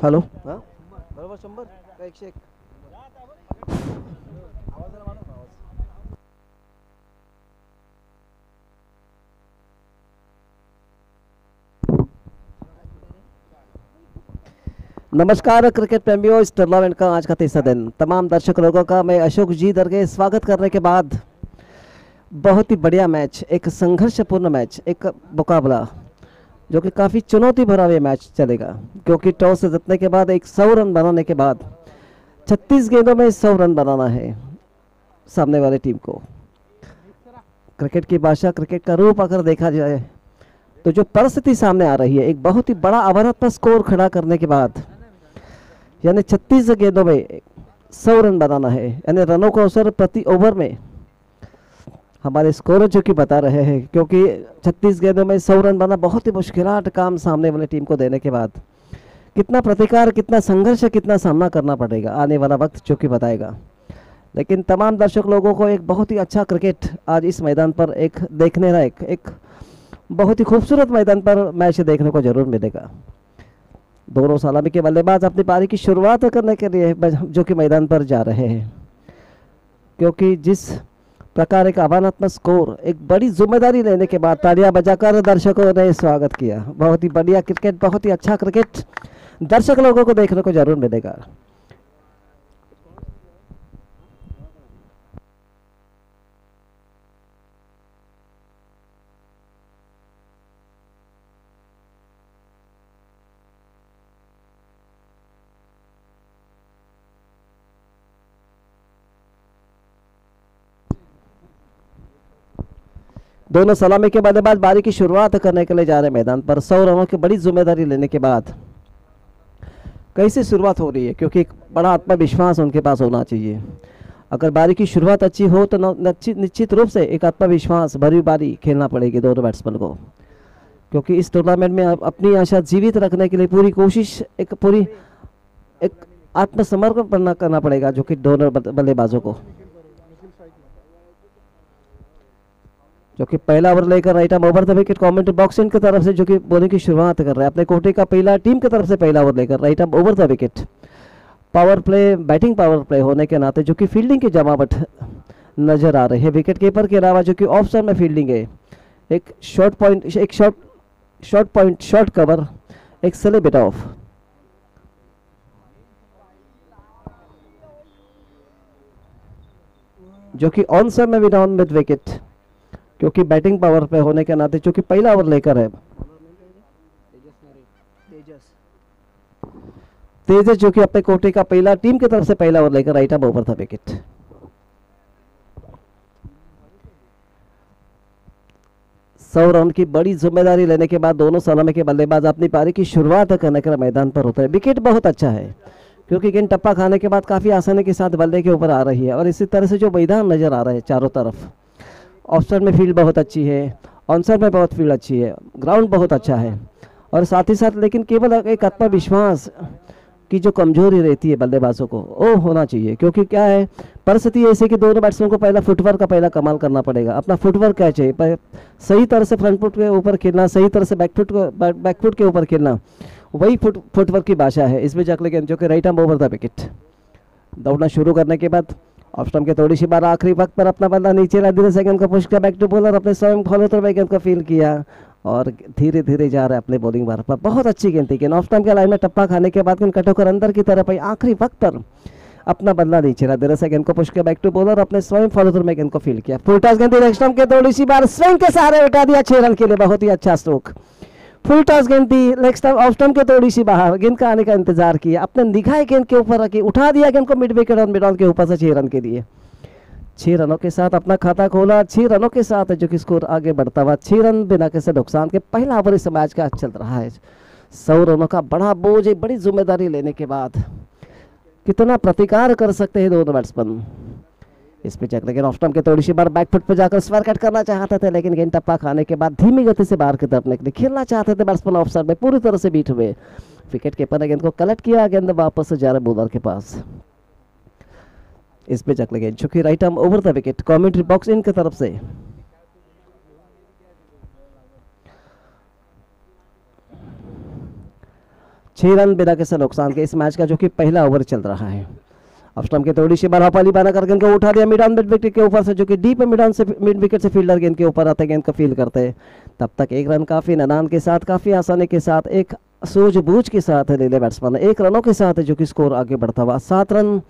हॅलो हां बरोबर 100 का 101. नमस्कार क्रिकेट प्रेमियों, इस टूर्नामेंट का आज का तीसरा दिन तमाम दर्शक लोगों का मैं अशोक जी दरगे स्वागत करने के बाद बहुत ही बढ़िया मैच, एक संघर्षपूर्ण मैच, एक मुकाबला जो कि काफ़ी चुनौती भरा हुआ मैच चलेगा, क्योंकि टॉस से जीतने के बाद 100 रन बनाने के बाद 36 गेंदों में 100 रन बनाना है सामने वाले टीम को। क्रिकेट की भाषा, क्रिकेट का रूप अगर देखा जाए तो जो परिस्थिति सामने आ रही है, एक बहुत ही बड़ा अभारत स्कोर खड़ा करने के बाद यानी 36 गेंदों में 100 रन बनाना है, यानी रनों का अवसर प्रति ओवर में हमारे स्कोर जो कि बता रहे हैं, क्योंकि 36 गेंदों में 100 रन बनाना बहुत ही मुश्किलात काम सामने वाले टीम को देने के बाद कितना प्रतिकार, कितना संघर्ष, कितना सामना करना पड़ेगा, आने वाला वक्त जो कि बताएगा। लेकिन तमाम दर्शक लोगों को एक बहुत ही अच्छा क्रिकेट आज इस मैदान पर एक देखने लायक, एक बहुत ही खूबसूरत मैदान पर मैच देखने को जरूर मिलेगा। दोनों सलामी के बल्लेबाज अपनी पारी की शुरुआत करने के लिए जो कि मैदान पर जा रहे हैं, क्योंकि जिस प्रकार एक आह्वानात्मक स्कोर, एक बड़ी जिम्मेदारी लेने के बाद तालियां बजाकर दर्शकों ने स्वागत किया। बहुत ही बढ़िया क्रिकेट, बहुत ही अच्छा क्रिकेट दर्शक लोगों को देखने को जरूर मिलेगा। दोनों सलामी के बल्लेबाज बारी की शुरुआत करने के लिए जा रहे हैं मैदान पर। 100 रनों की बड़ी जिम्मेदारी लेने के बाद कैसे शुरुआत हो रही है, क्योंकि एक बड़ा आत्मविश्वास उनके पास होना चाहिए। अगर बारी की शुरुआत अच्छी हो तो निश्चित रूप से एक आत्मविश्वास भरी बारी खेलना पड़ेगी दोनों बैट्समैन को, क्योंकि इस टूर्नामेंट में अपनी आशा जीवित रखने के लिए पूरी कोशिश, एक आत्मसमर्पण करना पड़ेगा जो कि दोनों बल्लेबाजों को, जो कि पहला ओवर लेकर right arm over the wicket commentary box की तरफ से जो कि बॉलिंग की शुरुआत कर रहा है अपने कोटे का पहला, टीम की तरफ से पहला ओवर लेकर right arm over the wicket. Power play, batting power play होने के नाते जो कि फील्डिंग की जमावट नजर आ रही है विकेट कीपर के अलावा, जो कि ऑफ साइड में फील्डिंग है, एक शॉर्ट पॉइंट, एक शॉर्ट पॉइंट, शॉर्ट कवर, एक स्ले बिट ऑफ। जो कि ऑन साइड में भी डाउन विद विकेट, क्योंकि बैटिंग पावर पे होने के नाते जो कि पहला ओवर लेकर है तेजस, जो कि अपने कोटे का पहला, टीम की तरफ से पहला ओवर लेकर राइट आर्म ओवर था विकेट। सौ रन की बड़ी जिम्मेदारी लेने के बाद दोनों सलामी के बल्लेबाज अपनी पारी की शुरुआत करने के लिए मैदान पर होता है। विकेट बहुत अच्छा है, क्योंकि गेंद टप्पा खाने के बाद काफी आसानी के साथ बल्ले के ऊपर आ रही है, और इसी तरह से जो मैदान नजर आ रहा है चारों तरफ, ऑफ साइड में फील्ड बहुत अच्छी है, ऑन साइड में बहुत फील्ड अच्छी है, ग्राउंड बहुत अच्छा है, और साथ ही साथ लेकिन केवल एक आत्मविश्वास की जो कमजोरी रहती है बल्लेबाजों को वो होना चाहिए, क्योंकि क्या है परिस्थिति ऐसी कि दोनों बैट्समैन को पहला फुटवर्क का पहला कमाल करना पड़ेगा। अपना फुटवर्क क्या चाहिए, सही तरह से फ्रंट फुट के ऊपर खेलना, सही तरह से बैक फुट के ऊपर खेलना, वही फुटवर्क की भाषा है। इसमें जगले गेंद जो कि right arm over the wicket. दौड़ना शुरू करने के बाद ऑफ स्टंप के थोड़ी सी बार आखिरी वक्त पर अपना बल्ला नीचे ला, धीरे सेकंड को पुश किया बैक टू बॉलर, अपने स्वयं फॉलो थ्रू गेंद को फील किया और धीरे धीरे जा रहा है अपने बॉलिंग बार पर। बहुत अच्छी गेंद थी, गेंद ऑफ स्टंप के लाइन में टप्पा खाने के बाद गेंद कटोकर अंदर की तरफ आई, आखिरी वक्त पर अपना बल्ला नीचे ला, धीरे सेकंड को पुश किया बैक टू बॉलर, अपने स्वयं फॉलो थ्रू में गेंद को फील किया। फुल टॉस गेंद लेग स्टंप के थोड़ी सी बार स्विंग के सहारे उठा दिया 6 रन के लिए, बहुत ही अच्छा स्ट्रोक। फुल टॉस गेंद थी, लेग स्टंप ऑफ स्टंप के थोड़ी सी बाहर, गेंद का आने का इंतजार किया, अपने निगाह गेंद के ऊपर रखी, उठा दिया गेंद को मिड विकेट और मिड ऑन के ऊपर से 6 रन के लिए। 6 रनों के साथ अपना खाता खोला, 6 रनों के साथ जो कि स्कोर आगे बढ़ता हुआ 6 रन बिना किसी नुकसान के। पहला ओवर इस मैच का चल रहा है। 100 रनों का बड़ा बोझ, एक बड़ी जिम्मेदारी लेने के बाद कितना प्रतिकार कर सकते हैं दोनों बैट्समैन इस पे चक। लेकिन ऑफ स्टंप के थोड़ी सी बार बैक फुट पर जाकर स्क्वायर कट करना चाहते थे, लेकिन गेंद टप्पा खाने के बाद धीमी गति से बाहर की तरफ निकले, खेलना चाहते थे बैट्समैन ऑफ साइड में, पूरी तरह से बीट हुए। विकेट कीपर ने गेंद को कलेक्ट किया, गेंद वापस से जा रहे बॉलर के पास। इस पे चक लगे चूंकि right arm over the wicket commentary box in की तरफ से। 6 रन बिना किसी नुकसान के इस मैच का, जो कि पहला ओवर चल रहा है। अब स्टंप की थोड़ी सी बार हपाली बना कर गेंद को उठा दिया मिड ऑन मिड विकेट के ऊपर से, जो कि डीप मिड ऑन से मिड विकेट से फील्डर गेंद के ऊपर आते गेंद को फील करते हैं। तब तक 1 रन काफी निदान के साथ, काफी आसानी के साथ, एक सूझबूझ के साथ ले ले बैट्समैन 1 रनों के साथ जो कि स्कोर आगे बढ़ता हुआ 7 रन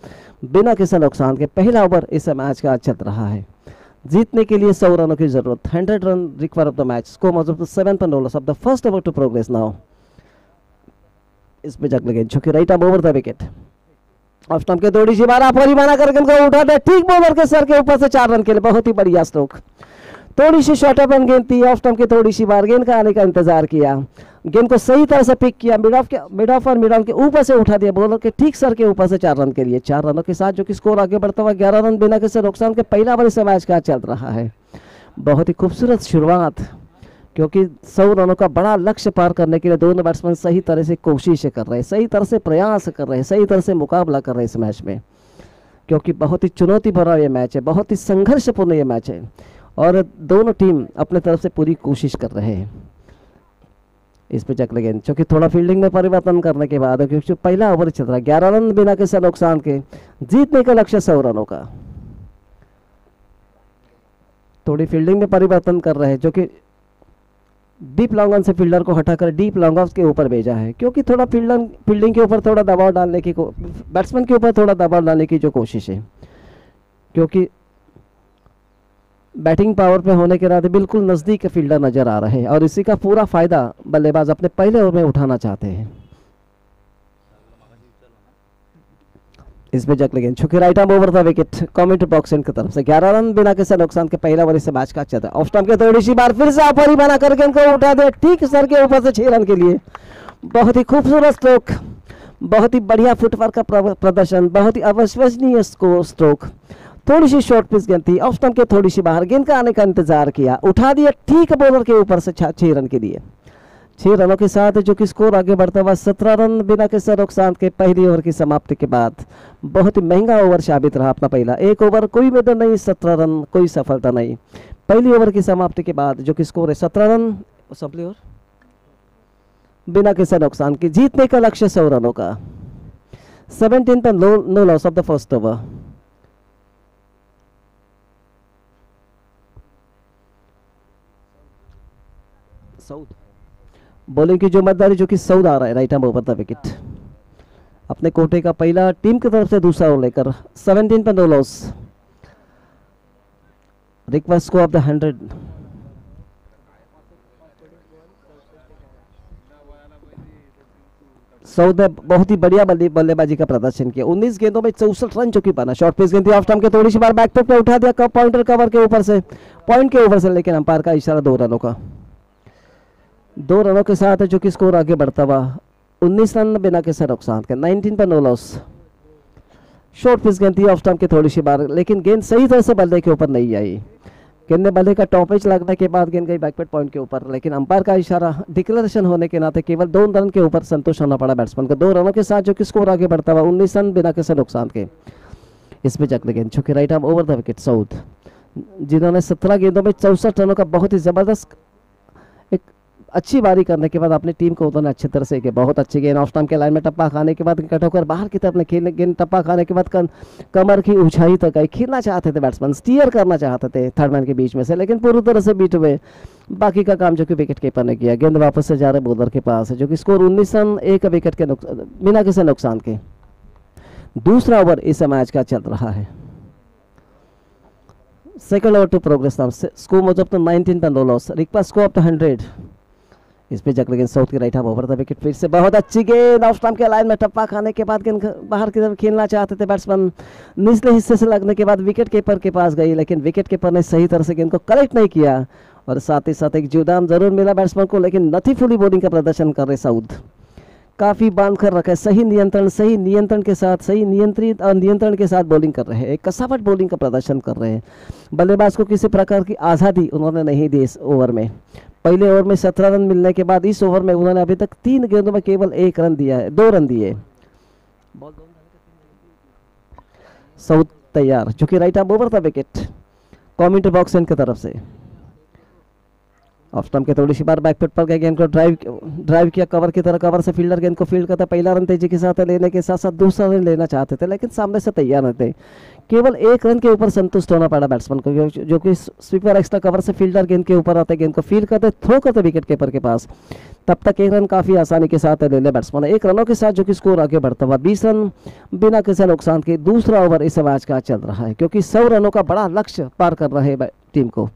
बिना किसी नुकसान के पहला ओवर इस मैच का चल रहा है। जीतने के लिए 100 रनों की जरूरत, 100 run require of the match. Score मतलब 7 of the first over to progress now. इस पे जग लगे, जो कि right arm over the wicket. Off stump के थोड़ी सी बार आपरी बना कर गेंद को उठा दिया ठीक बॉलर के सर के ऊपर से 4 रन के लिए, बहुत ही बढ़िया स्ट्रोक। थोड़ी सी शॉर्ट अप गेंद थी, ऑफ स्टंप की थोड़ी सी बार गेंद का आने का इंतजार किया, गेंद को सही तरह से पिक किया, मिड ऑफ और मिड ऑन के ऊपर से उठा दिया बॉलर के ठीक सर के ऊपर से 4 रन के लिए। 4 रनों के साथ जो कि स्कोर आगे बढ़ता हुआ 11 रन बिना किसी नुकसान के पहला ओवर इस मैच का चल रहा है। बहुत ही खूबसूरत शुरुआत, क्योंकि 100 रनों का बड़ा लक्ष्य पार करने के लिए दोनों बैट्समैन सही तरह से कोशिश कर रहे हैं, सही तरह से प्रयास कर रहे हैं, सही तरह से मुकाबला कर रहे हैं इस मैच में, क्योंकि बहुत ही चुनौती भरा ये मैच है, बहुत ही संघर्षपूर्ण ये मैच है और दोनों टीम अपने तरफ से पूरी कोशिश कर रहे हैं। इस पे चक लगे, क्योंकि थोड़ा फील्डिंग में परिवर्तन करने के बाद, क्योंकि पहला ओवर चल रहा है 11 रन बिना किसी नुकसान के, जीतने का लक्ष्य 100 रनों का। थोड़ी फील्डिंग में परिवर्तन कर रहे हैं, जो कि डीप लॉन्ग ऑन से फील्डर को हटाकर डीप लॉन्ग ऑफ के ऊपर भेजा है, क्योंकि थोड़ा फील्डिंग के ऊपर थोड़ा दबाव डालने की, बैट्समैन के ऊपर थोड़ा दबाव डालने की जो कोशिश है, क्योंकि बैटिंग पावर पे होने के नाते बिल्कुल नज़दीक फील्डर नजर आ रहे हैं और इसी का पूरा फायदा बल्लेबाज अपने पहले ओवर में उठाना चाहते हैं। इस पे जग लगे, छुके right arm over the wicket comment box की तरफ से 11 रन बिना किसी नुकसान के पहला ओवर इस मैच का चलता है। ऑफ स्टंप के थोड़ी सी बार फिर से आपरी बना करके इनको उठा दिया ठीक सर के ऊपर से 6 रन के लिए। बहुत ही खूबसूरत स्ट्रोक, बहुत ही बढ़िया फुटवर्क का प्रदर्शन, बहुत ही अविश्वसनीय स्ट्रोक। थोड़ी सी शॉर्ट पिच गेंद थी, ऑफ स्टंप के थोड़ी सी बाहर, गेंद का आने का इंतजार किया, उठा दिया ठीक बॉलर के ऊपर से 6 रन के लिए। 6 रनों के साथ जो कि स्कोर आगे बढ़ता हुआ 17 रन बिना किसी नुकसान के पहली ओवर की समाप्ति के बाद। बहुत ही महंगा ओवर साबित रहा अपना पहला, एक ओवर कोई वेदर नहीं, 17 रन कोई सफलता नहीं। पहली ओवर की समाप्ति के बाद जो कि स्कोर है 17 रन सप्ली ओवर बिना किसी नुकसान की, जीतने का लक्ष्य 100 रनों का। 17 पर no loss of the first over. Bowling की जिम्मेदारी जो कि सऊद आ रहा है right arm over the wicket, अपने कोटे का पहला, टीम की तरफ से दूसरा ओवर लेकर 17 पर no loss. Request score of the 100। Saud ने बहुत ही बढ़िया बल्लेबाजी का प्रदर्शन किया, 19 गेंदों में 64 रन जो कि बना। शॉर्ट पिच गेंद थी, ऑफ स्टंप के थोड़ी सी बार बैक पे उठा दिया पॉइंटर कवर के ऊपर से, पॉइंट के ऊपर से, लेकिन अंपायर का इशारा 2 रनों का। 2 रनों के साथ जो कि स्कोर आगे बढ़ता हुआ 19 रन बिना किसी नुकसान के, 19 पर नो लॉस। शॉर्ट पिच गेंद थी, ऑफ स्टंप की थोड़ी सी बार, लेकिन गेंद सही तरह से बल्ले के ऊपर नहीं आई। गेंद ने बल्ले का टॉप एज लगने के बाद गेंद गई बैकपेट पॉइंट के ऊपर, लेकिन अंपायर का इशारा डिक्लेरेशन होने के नाते केवल 2 रन के ऊपर संतुष्ट होना पड़ा बैट्समैन को। 2 रनों के साथ जो कि स्कोर आगे बढ़ता हुआ 19 रन बिना किसी नुकसान के। इस पे जग गेंद छुके right arm over the wicket Saud, जिन्होंने 17 गेंदों में 64 रनों का बहुत ही जबरदस्त एक अच्छी बारी करने के बाद अपनी टीम को उन्होंने अच्छी तरह से किया। बहुत अच्छी गेंद, ऑफ स्टंप के लाइन में टप्पा खाने के बाद कट होकर बाहर की तरफ खेलने, गेंद टप्पा खाने के बाद कमर की ऊंचाई तक आई। खेलना चाहते थे बैट्समैन, स्टीयर करना चाहते थे थर्ड मैन के बीच में से, लेकिन पूरी तरह से बीट हुए। बाकी का काम जो कि विकेट कीपर ने किया। गेंद वापस से जा रहे बॉलर के पास है, जो कि स्कोर 19 रन 1 विकेट के बिना किसी नुकसान के। दूसरा ओवर इस मैच का चल रहा है, second over to progress now. Score मुजब तो 19 पर no loss. Request score up to 100। इस पे जग लगे साउथ की right half over the wicket, फिर से बहुत अच्छी गेंद, ऑफ स्टंप के लाइन में टप्पा खाने के बाद गेंद बाहर की तरफ खेलना चाहते थे बैट्समैन, निचले हिस्से से लगने के बाद विकेट कीपर के पास गई, लेकिन विकेट कीपर ने सही तरह से गेंद को कलेक्ट नहीं किया और साथ ही साथ एक जुदाम जरूर मिला बैट्समैन को, लेकिन नथी फुली बॉलिंग का प्रदर्शन कर रहे साउथ। काफी बांध कर रखा है, सही नियंत्रण के साथ, सही नियंत्रित और नियंत्रण के साथ बॉलिंग कर रहे हैं, एक कसावट बॉलिंग का प्रदर्शन कर रहे हैं। बल्लेबाज को किसी प्रकार की आज़ादी उन्होंने नहीं दी इस ओवर में। पहले ओवर में 17 रन मिलने के बाद इस ओवर में उन्होंने अभी तक 3 गेंदों में केवल 1 रन दिया है, 2 रन दिए। साउथ तैयार, जो कि right arm over the wicket comment box की तरफ से। ऑफ स्टंप के थोड़ी सी बार बैकफुट पर गए, गेंद को ड्राइव किया कवर की तरह, कवर से फील्डर गेंद को फील्ड करता। पहला रन तेजी के साथ लेने के साथ साथ दूसरा रन लेना चाहते थे, लेकिन सामने से तैयार नहीं थे। केवल एक रन के ऊपर संतुष्ट होना पड़ा बैट्समैन को, जो कि स्वीपर एक्स्ट्रा कवर से फील्डर गेंद के ऊपर आते, गेंद को फील्ड करते, थ्रो करते विकेट कीपर के पास। तब तक एक रन काफी आसानी के साथ ले लिया बैट्समैन। एक रनों के साथ जो कि स्कोर आगे बढ़ता हुआ 20 रन बिना किसी नुकसान के। दूसरा ओवर इस मैच का चल रहा है, क्योंकि 100 रनों का बड़ा लक्ष्य पार कर रहे हैं टीम को।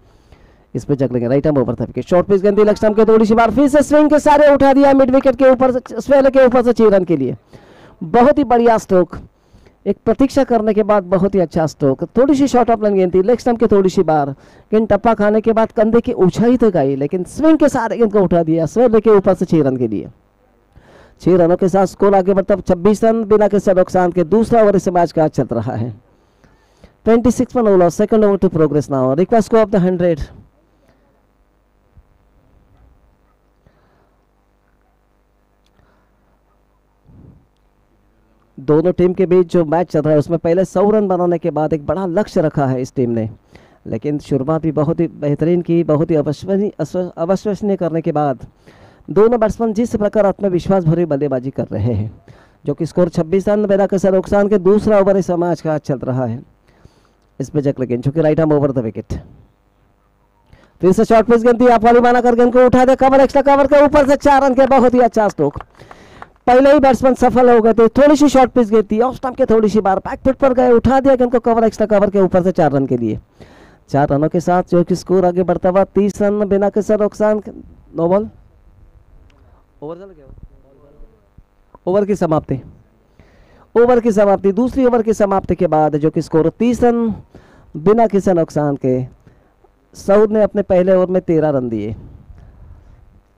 इस पे जगलेंगे राइट आर्म ओवर था विकेट, शॉर्ट पिच गेंद लेग स्टंप के थोड़ी सी बार फिर से स्विंग के सारे उठा दिया मिड विकेट के ऊपर से, स्वेल के ऊपर से 6 रन के लिए। बहुत ही बढ़िया स्ट्रोक, एक प्रतीक्षा करने के बाद बहुत ही अच्छा स्ट्रोक। थोड़ी सी शॉर्ट ऑफ लाइन गेंद थी, लेग स्टंप के थोड़ी सी बार, गेंद टप्पा खाने के बाद कंधे की ऊंचाई तक आई, लेकिन स्विंग के सारे गेंद को उठा दिया स्वेल के ऊपर से 6 रन के लिए। 6 रनों के साथ स्कोर आगे बढ़ता 26 रन बिना किसी नुकसान के। दूसरा ओवर इस मैच का चल रहा है। 26 for no loss, second over to progress now. Request score of the 100. दोनों टीम के बीच जो मैच चल रहा है उसमें पहले 100 रन बनाने के बाद एक बड़ा लक्ष्य रखा है इस टीम ने, लेकिन शुरुआत भी बहुत ही बेहतरीन की, बहुत ही अविश्वसनीय करने के बाद दोनों बैट्समैन जिस प्रकार आत्मविश्वास भरी बल्लेबाजी कर रहे हैं, जो कि स्कोर 26 रन बिना किसी नुकसान के। दूसरा ओवर इस मैच का चल रहा है। इस पे जग लगे, चूंकि right arm over the wicket. फिर से शॉर्ट पिच गेंद थी, आप वाली माना कर गेंद को उठा दे, कवर एक्स्ट्रा कवर के ऊपर से 4 रन के। बहुत ही अच्छा स्ट्रोक, पहले ही बैट्समैन सफल हो गए थे। थोड़ी सी शॉर्ट पिच गेंद थी, ऑफ स्टंप के थोड़ी सी बार बैकफुट पर गए, उठा दिया गेंद को कवर एक्स्ट्रा कवर के ऊपर से 4 रन के लिए। 4 रनों के साथ जो कि स्कोर आगे बढ़ता हुआ 30 रन बिना किसी नुकसान। नो बॉल, ओवर की समाप्ति, ओवर की समाप्ति। दूसरी ओवर की समाप्ति के बाद जो कि स्कोर 30 रन बिना किसी नुकसान के। सऊद ने अपने पहले ओवर में 13 रन दिए,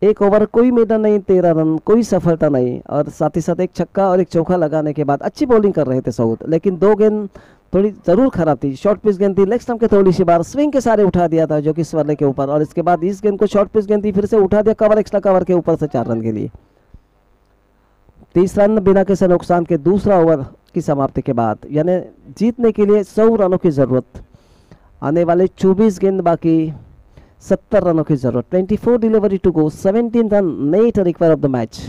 एक ओवर कोई मेडन नहीं, 13 रन, कोई सफलता नहीं, और साथ ही साथ एक छक्का और एक चौका लगाने के बाद अच्छी बॉलिंग कर रहे थे सऊद, लेकिन 2 गेंद थोड़ी जरूर खराब थी। शॉर्ट पिच गेंद थी, लेग स्टंप के थोड़ी सी बार, स्विंग के सारे उठा दिया था जो कि स्वर्ले के ऊपर, और इसके बाद इस गेंद को शॉर्ट पिच गेंद थी, फिर से उठा दिया कवर एक्स्ट्रा कवर के ऊपर से 4 रन के लिए। 30 रन बिना किसी नुकसान के दूसरा ओवर की समाप्ति के बाद, यानी जीतने के लिए 100 रनों की जरूरत, आने वाले 24 गेंद बाकी, 70 रनों की जरूरत। 24 delivery to go, 17 run net require of the match.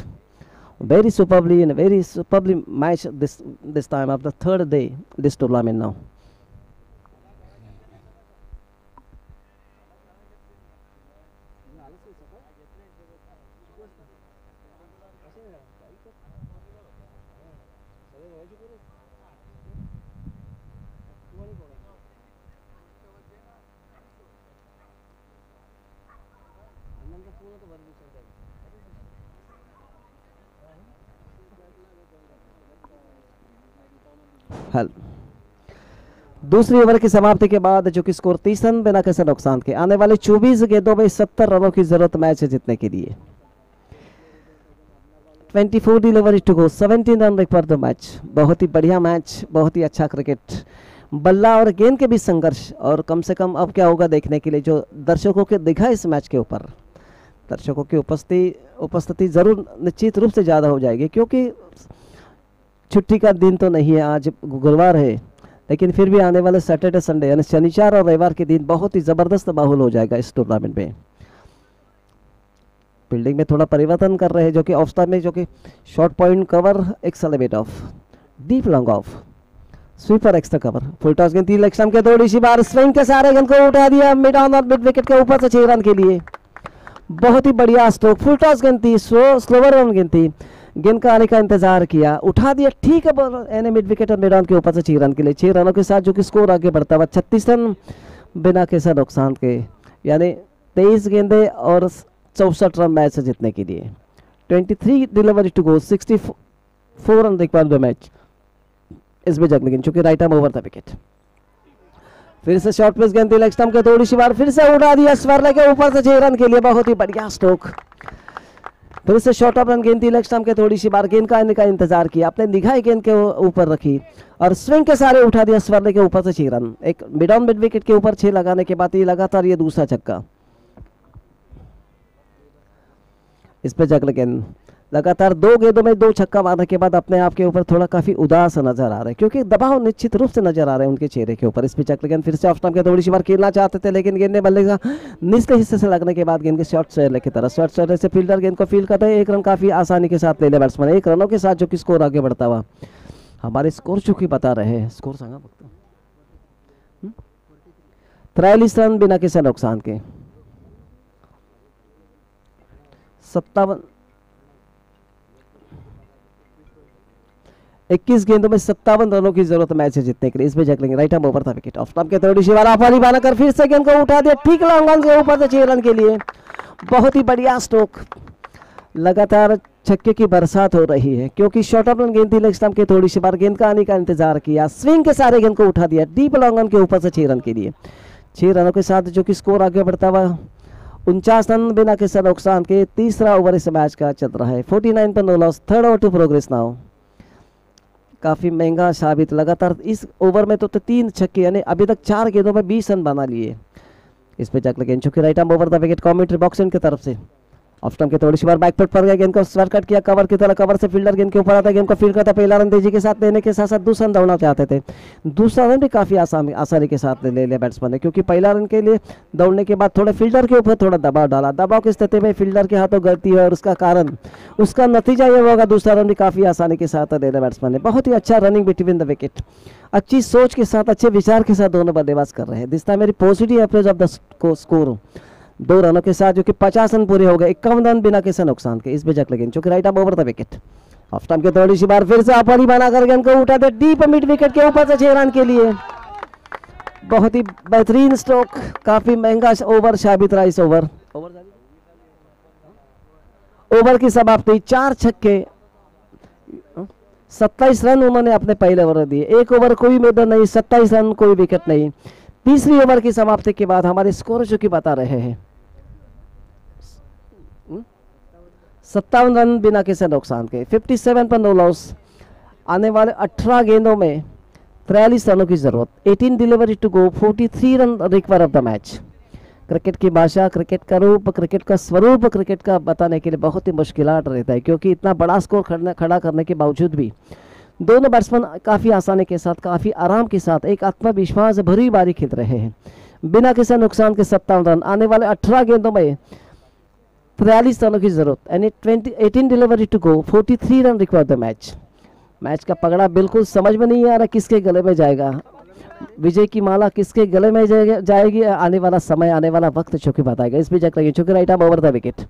Very superbly and very superbly match this time of the third day this tournament now. हल दूसरी ओवर की समाप्ति के बाद जो कि स्कोर 30 रन बिना किसी नुकसान के, आने वाले 24 गेंदों में 70 रनों की जरूरत मैच जीतने के लिए। 24 delivery to go, 17 run require the match. बहुत ही बढ़िया मैच, बहुत ही अच्छा क्रिकेट, बल्ला और गेंद के बीच संघर्ष, और कम से कम अब क्या होगा देखने के लिए। जो दर्शकों के दिखा इस मैच के ऊपर, दर्शकों की उपस्थिति जरूर निश्चित रूप से ज़्यादा हो जाएगी, क्योंकि छुट्टी का दिन तो नहीं है, आज गुरुवार है, लेकिन फिर भी आने वाले सैटरडे संडे यानी शनिवार और रविवार के दिन बहुत ही ज़बरदस्त माहौल हो जाएगा इस टूर्नामेंट में। फील्डिंग में थोड़ा परिवर्तन कर रहे हैं, जो कि ऑफ स्टार में जो कि short point cover, accelerate of, deep long off, sweeper extra cover, full toss गेंद, 3 लेग स्टंप के थोड़ी सी बार, स्विंग के सारे गेंद को उठा दिया मिड ऑन और मिड विकेट के ऊपर से 6 रन के लिए। बहुत ही बढ़िया स्ट्रोक, फुल टॉस गेंद थी, स्लोवर रन गेंद थी, गेंद का आने का इंतजार किया, उठा दिया, ठीक है बॉल, यानी मिड विकेट और मिड ऑन के ऊपर से 6 रन के लिए। 6 रनों के साथ जो कि स्कोर आगे बढ़ता हुआ 36 रन बिना किसी नुकसान के, यानी 23 गेंदे और 64 रन मैच से जीतने के लिए। 23 delivery to go, 64 run require the match. इसमें जगलिंग चूंकि राइट आर्म ओवर था विकेट। फिर से शॉर्ट पिच गेंद, लेग स्टंप के थोड़ी सी बार, फिर से उड़ा दिया स्वर्ले के ऊपर से 6 रन के लिए। बहुत ही बढ़िया स्ट्रोक, फिर से शॉर्ट ऑफ रन गेंद थी, लेग स्टंप के थोड़ी सी बार, गेंद का आने का इंतजार किया, अपने निगाह गेंद के ऊपर रखी और स्विंग के सारे उठा दिया स्वर्ले के ऊपर से 6 रन। एक मिड ऑन मिड विकेट के ऊपर 6 लगाने के बाद ये लगातार ये दूसरा छक्का। इस पे जगल गेंद, लगातार 2 गेंदों में 2 छक्का मारने के बाद अपने आप के ऊपर थोड़ा काफी उदास नजर आ रहा है, क्योंकि दबाव निश्चित रूप से नजर आ रहा है उनके चेहरे के ऊपर। इस पिच अगले गेंद फिर से ऑफ स्टंप के थोड़ी सी बार खेलना चाहते थे, लेकिन गेंद ने बल्ले का निचले हिस्से से लगने के बाद गेंद के शॉर्ट स्वेयर की तरफ, शॉर्ट स्वेयर से फील्डर गेंद को फील्ड करते हैं। 1 रन काफी आसानी के साथ ले लिया बैट्समैन, 1 रनों के साथ जो कि स्कोर आगे बढ़ता हुआ हमारे स्कोर चूंकि बता रहे हैं। स्कोर सांगा बघतो 43 रन बिना किसी नुकसान के। 21 गेंदों में 57 रनों की जरूरत मैच से जीतने के लिए। इसमें जगलेंगे राइट आर्म ओवर था, विकेट ऑफ स्टंप के थोड़ी सी बार आफारी बनाकर फिर से गेंद को उठा दिया ठीक लॉन्ग ऑन के ऊपर से 6 रन के लिए। बहुत ही बढ़िया स्ट्रोक, लगातार छक्के की बरसात हो रही है, क्योंकि शॉर्ट ऑफ रन गेंद थी लेग स्टंप के थोड़ी सी बार गेंद का आने का इंतजार किया, स्विंग के सारे गेंद को उठा दिया डीप लॉन्ग ऑन के ऊपर से 6 रन के लिए। 6 रनों के साथ जो कि स्कोर आगे बढ़ता हुआ 49 रन बिना किसी नुकसान के। तीसरा ओवर इस मैच का चल रहा है, 49 पर no loss, third over to progress now. काफी महंगा साबित, लगातार इस ओवर में तो 3 छक्के, यानी अभी तक 4 गेंदों में 20 रन बना लिए। इस पे जाकर गेंद चुकी right arm over the wicket commentary box की तरफ से। ऑफ स्टंप के थोड़ी सी बार बैक फुट पर गया, गेंद को स्वर कट किया कवर की तरह, कवर से फील्डर गेंद के ऊपर आता है, गेंद को फील्ड करता, पहला रन तेजी के साथ लेने के साथ साथ दूसरा रन दौड़ना चाहते थे। दूसरा रन भी काफी आसानी के साथ ले लिया बैट्समैन ने, क्योंकि पहला रन के लिए दौड़ने के बाद थोड़ा फील्डर के ऊपर थोड़ा दबाव डाला, दबाव की स्थिति में फील्डर के हाथों गलती है और उसका कारण, उसका नतीजा ये होगा दूसरा रन भी काफी आसानी के साथ ले लिया बैट्समैन ने। बहुत ही अच्छा रनिंग बिटवीन द विकेट, अच्छी सोच के साथ, अच्छे विचार के साथ दोनों बल्लेबाज कर रहे हैं। दिस टाइम मेरी positive average of the score 2 रनों के साथ, जो कि 50 रन पूरे हो गए, 51 रन बिना किसी नुकसान के। इस बेजक लगेंगे चूंकि right arm over the wicket. Off stump के थोड़ी सी बार फिर से आपारी बनाकर गेंद को उठा दे डीप मिड विकेट के ऊपर से 6 रन के लिए। बहुत ही बेहतरीन स्ट्रोक, काफी महंगा ओवर साबित रहा इस ओवर की समाप्ति 4 छक्के 27 रन उन्होंने अपने पहले ओवर दिए। 1 ओवर कोई मैदान नहीं, 27 रन कोई विकेट नहीं। तीसरी ओवर की समाप्ति के बाद हमारे स्कोर जो कि बता रहे हैं 57 रन बिना किसी नुकसान के, 57 पर नो लॉस। आने वाले 18 गेंदों में 43 रनों की जरूरत, 18 delivery to go, 43 run require of the match. Cricket की भाषा, क्रिकेट का रूप, क्रिकेट का स्वरूप, क्रिकेट का बताने के लिए बहुत ही मुश्किल रहता है, क्योंकि इतना बड़ा स्कोर खड़ा करने के बावजूद भी दोनों बैट्समैन काफ़ी आसानी के साथ, काफ़ी आराम के साथ, एक आत्मविश्वास भरी बारी खेल रहे हैं बिना किसी नुकसान के। 57 रन, आने वाले 18 गेंदों में 43 रनों की जरूरत, यानी 18 delivery to go, 43 run require the match. Match का पगड़ा बिल्कुल समझ में नहीं आ रहा किसके गले में जाएगा, विजय की माला किसके गले में जाएगी। आने वाला समय, आने वाला वक्त चौकी बताएगा। इस भी जग लगी चौकी right arm over the wicket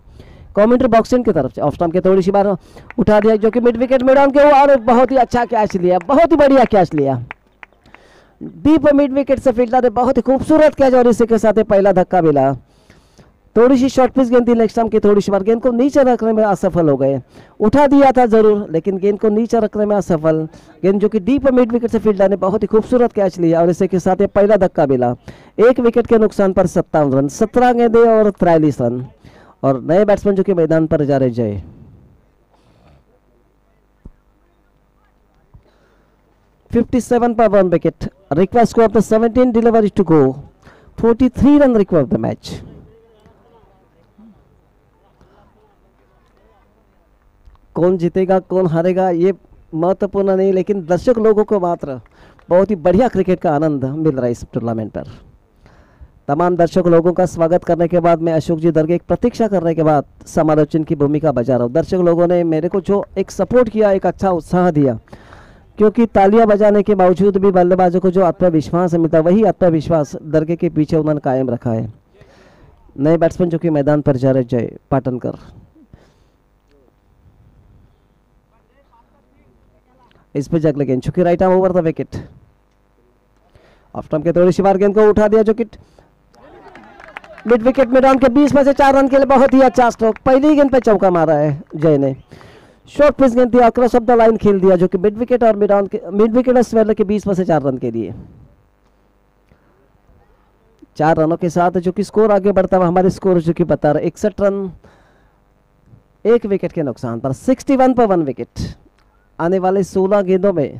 commentary box की तरफ से। ऑफ स्टंप के थोड़ी सी बार उठा दिया, जो कि मिड विकेट मिड ऑन के और बहुत ही अच्छा कैच लिया, बहुत ही बढ़िया कैच लिया डीप मिड विकेट से। फील्डर ने बहुत ही खूबसूरत कैच और इसी के साथ पहला धक्का मिला। थोड़ी सी शॉर्ट पिच गेंद थी लेग स्टंप की, थोड़ी सी बार गेंद को नीचे रखने में असफल हो गए। उठा दिया था जरूर, लेकिन गेंद को नीचे रखने में असफल। गेंद जो कि डीप मिड विकेट से फील्डर ने बहुत ही खूबसूरत कैच लिया और इसी के साथ पहला धक्का मिला। 1 विकेट के नुकसान पर 57 रन, 17 गेंदें और 43 रन, और नए बैट्समैन जो कि मैदान पर जा रहे जय। $57 पर 1 wicket, request score of the 17 delivery to go, 43 run require of the match. कौन जीतेगा कौन हारेगा ये महत्वपूर्ण नहीं, लेकिन दर्शक लोगों को मात्र बहुत ही बढ़िया क्रिकेट का आनंद मिल रहा है इस टूर्नामेंट पर। तमाम दर्शक लोगों का स्वागत करने के बाद मैं अशोक जी दरगे एक प्रतीक्षा करने के बाद समालोचन की भूमिका बजा रहा हूँ। दर्शक लोगों ने मेरे को जो एक सपोर्ट किया, एक अच्छा उत्साह दिया, क्योंकि तालियां बजाने के बावजूद भी बल्लेबाजों को जो आत्मविश्वास मिलता, वही आत्मविश्वास दरगे के पीछे उन्होंने कायम रखा है। नए बैट्समैन जो कि मैदान पर जा रहे जय पाटनकर। इस पे जग गेंद चुकी right arm over the wicket. Off stump के थोड़ी सी बार गेंद को उठा दिया, जो कि मिड विकेट मिड ऑन के 20 में से 4 रन के लिए बहुत ही अच्छा स्ट्रोक। पहली गेंद पे चौका मारा है जय ने। शॉर्ट पिच गेंद थी, क्रॉस ऑफ द लाइन खेल दिया, जो कि मिड विकेट और मिड ऑन के मिड विकेट और स्वेलर के 20 में से 4 रन के लिए। 4 रनों के साथ जो कि स्कोर आगे बढ़ता हुआ हमारे स्कोर जो कि बता रहे 61 रन 1 विकेट के नुकसान पर, 61 पर 1 विकेट। आने वाले 16 गेंदों में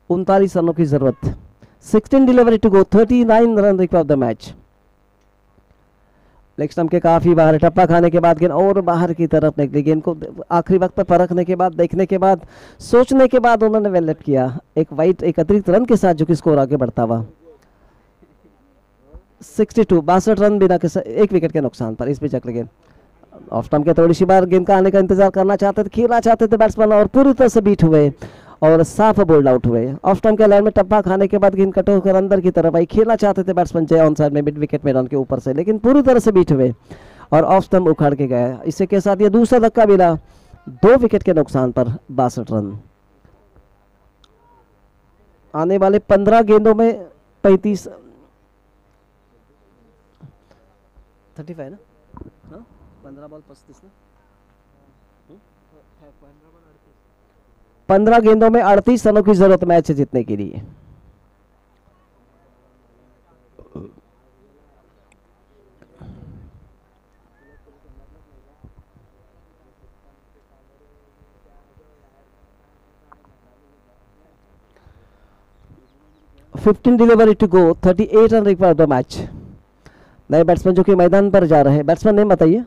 39 रनों की जरूरत, 16 delivery to go, 39 run require of the match. Leg stump के काफी बाहर, टप्पा खाने के बाद गेंद और बाहर की तरफ निकली। गेंद को आखिरी वक्त पर परखने के बाद, देखने के बाद, सोचने के बाद उन्होंने वेल लेफ्ट किया, एक वाइट, एक अतिरिक्त रन के साथ, जो कि स्कोर आगे बढ़ता हुआ 62 रन बिना के एक विकेट के नुकसान पर। इस बीच अगले गेंद ऑफ स्टंप के थोड़ी सी बार गेंद का आने का इंतजार करना चाहते थे, खेलना चाहते थे बैट्समैन, और पूरी तरह से बीट हुए और साफ बोल्ड आउट हुए। ऑफ स्टंप के लाइन में टप्पा खाने के बाद गेंद कट होकर अंदर की तरफ आई, खेलना चाहते थे बैट्समैन जय ऑन साइड में मिड विकेट मैदान के ऊपर से, लेकिन पूरी तरह से बीट हुए और ऑफ स्टंप उखाड़ के गए। इससे के साथ ये दूसरा धक्का मिला 2 विकेट के नुकसान पर 62 रन। आने वाले 15 गेंदों में 35 35 ना, 15 बॉल 35 ना, 15 गेंदों में 38 रनों की जरूरत मैच जीतने के लिए। Fifteen delivery to go, 38 run required the match. नए बैट्समैन जो कि मैदान पर जा रहे हैं, बैट्समैन नेम बताइए।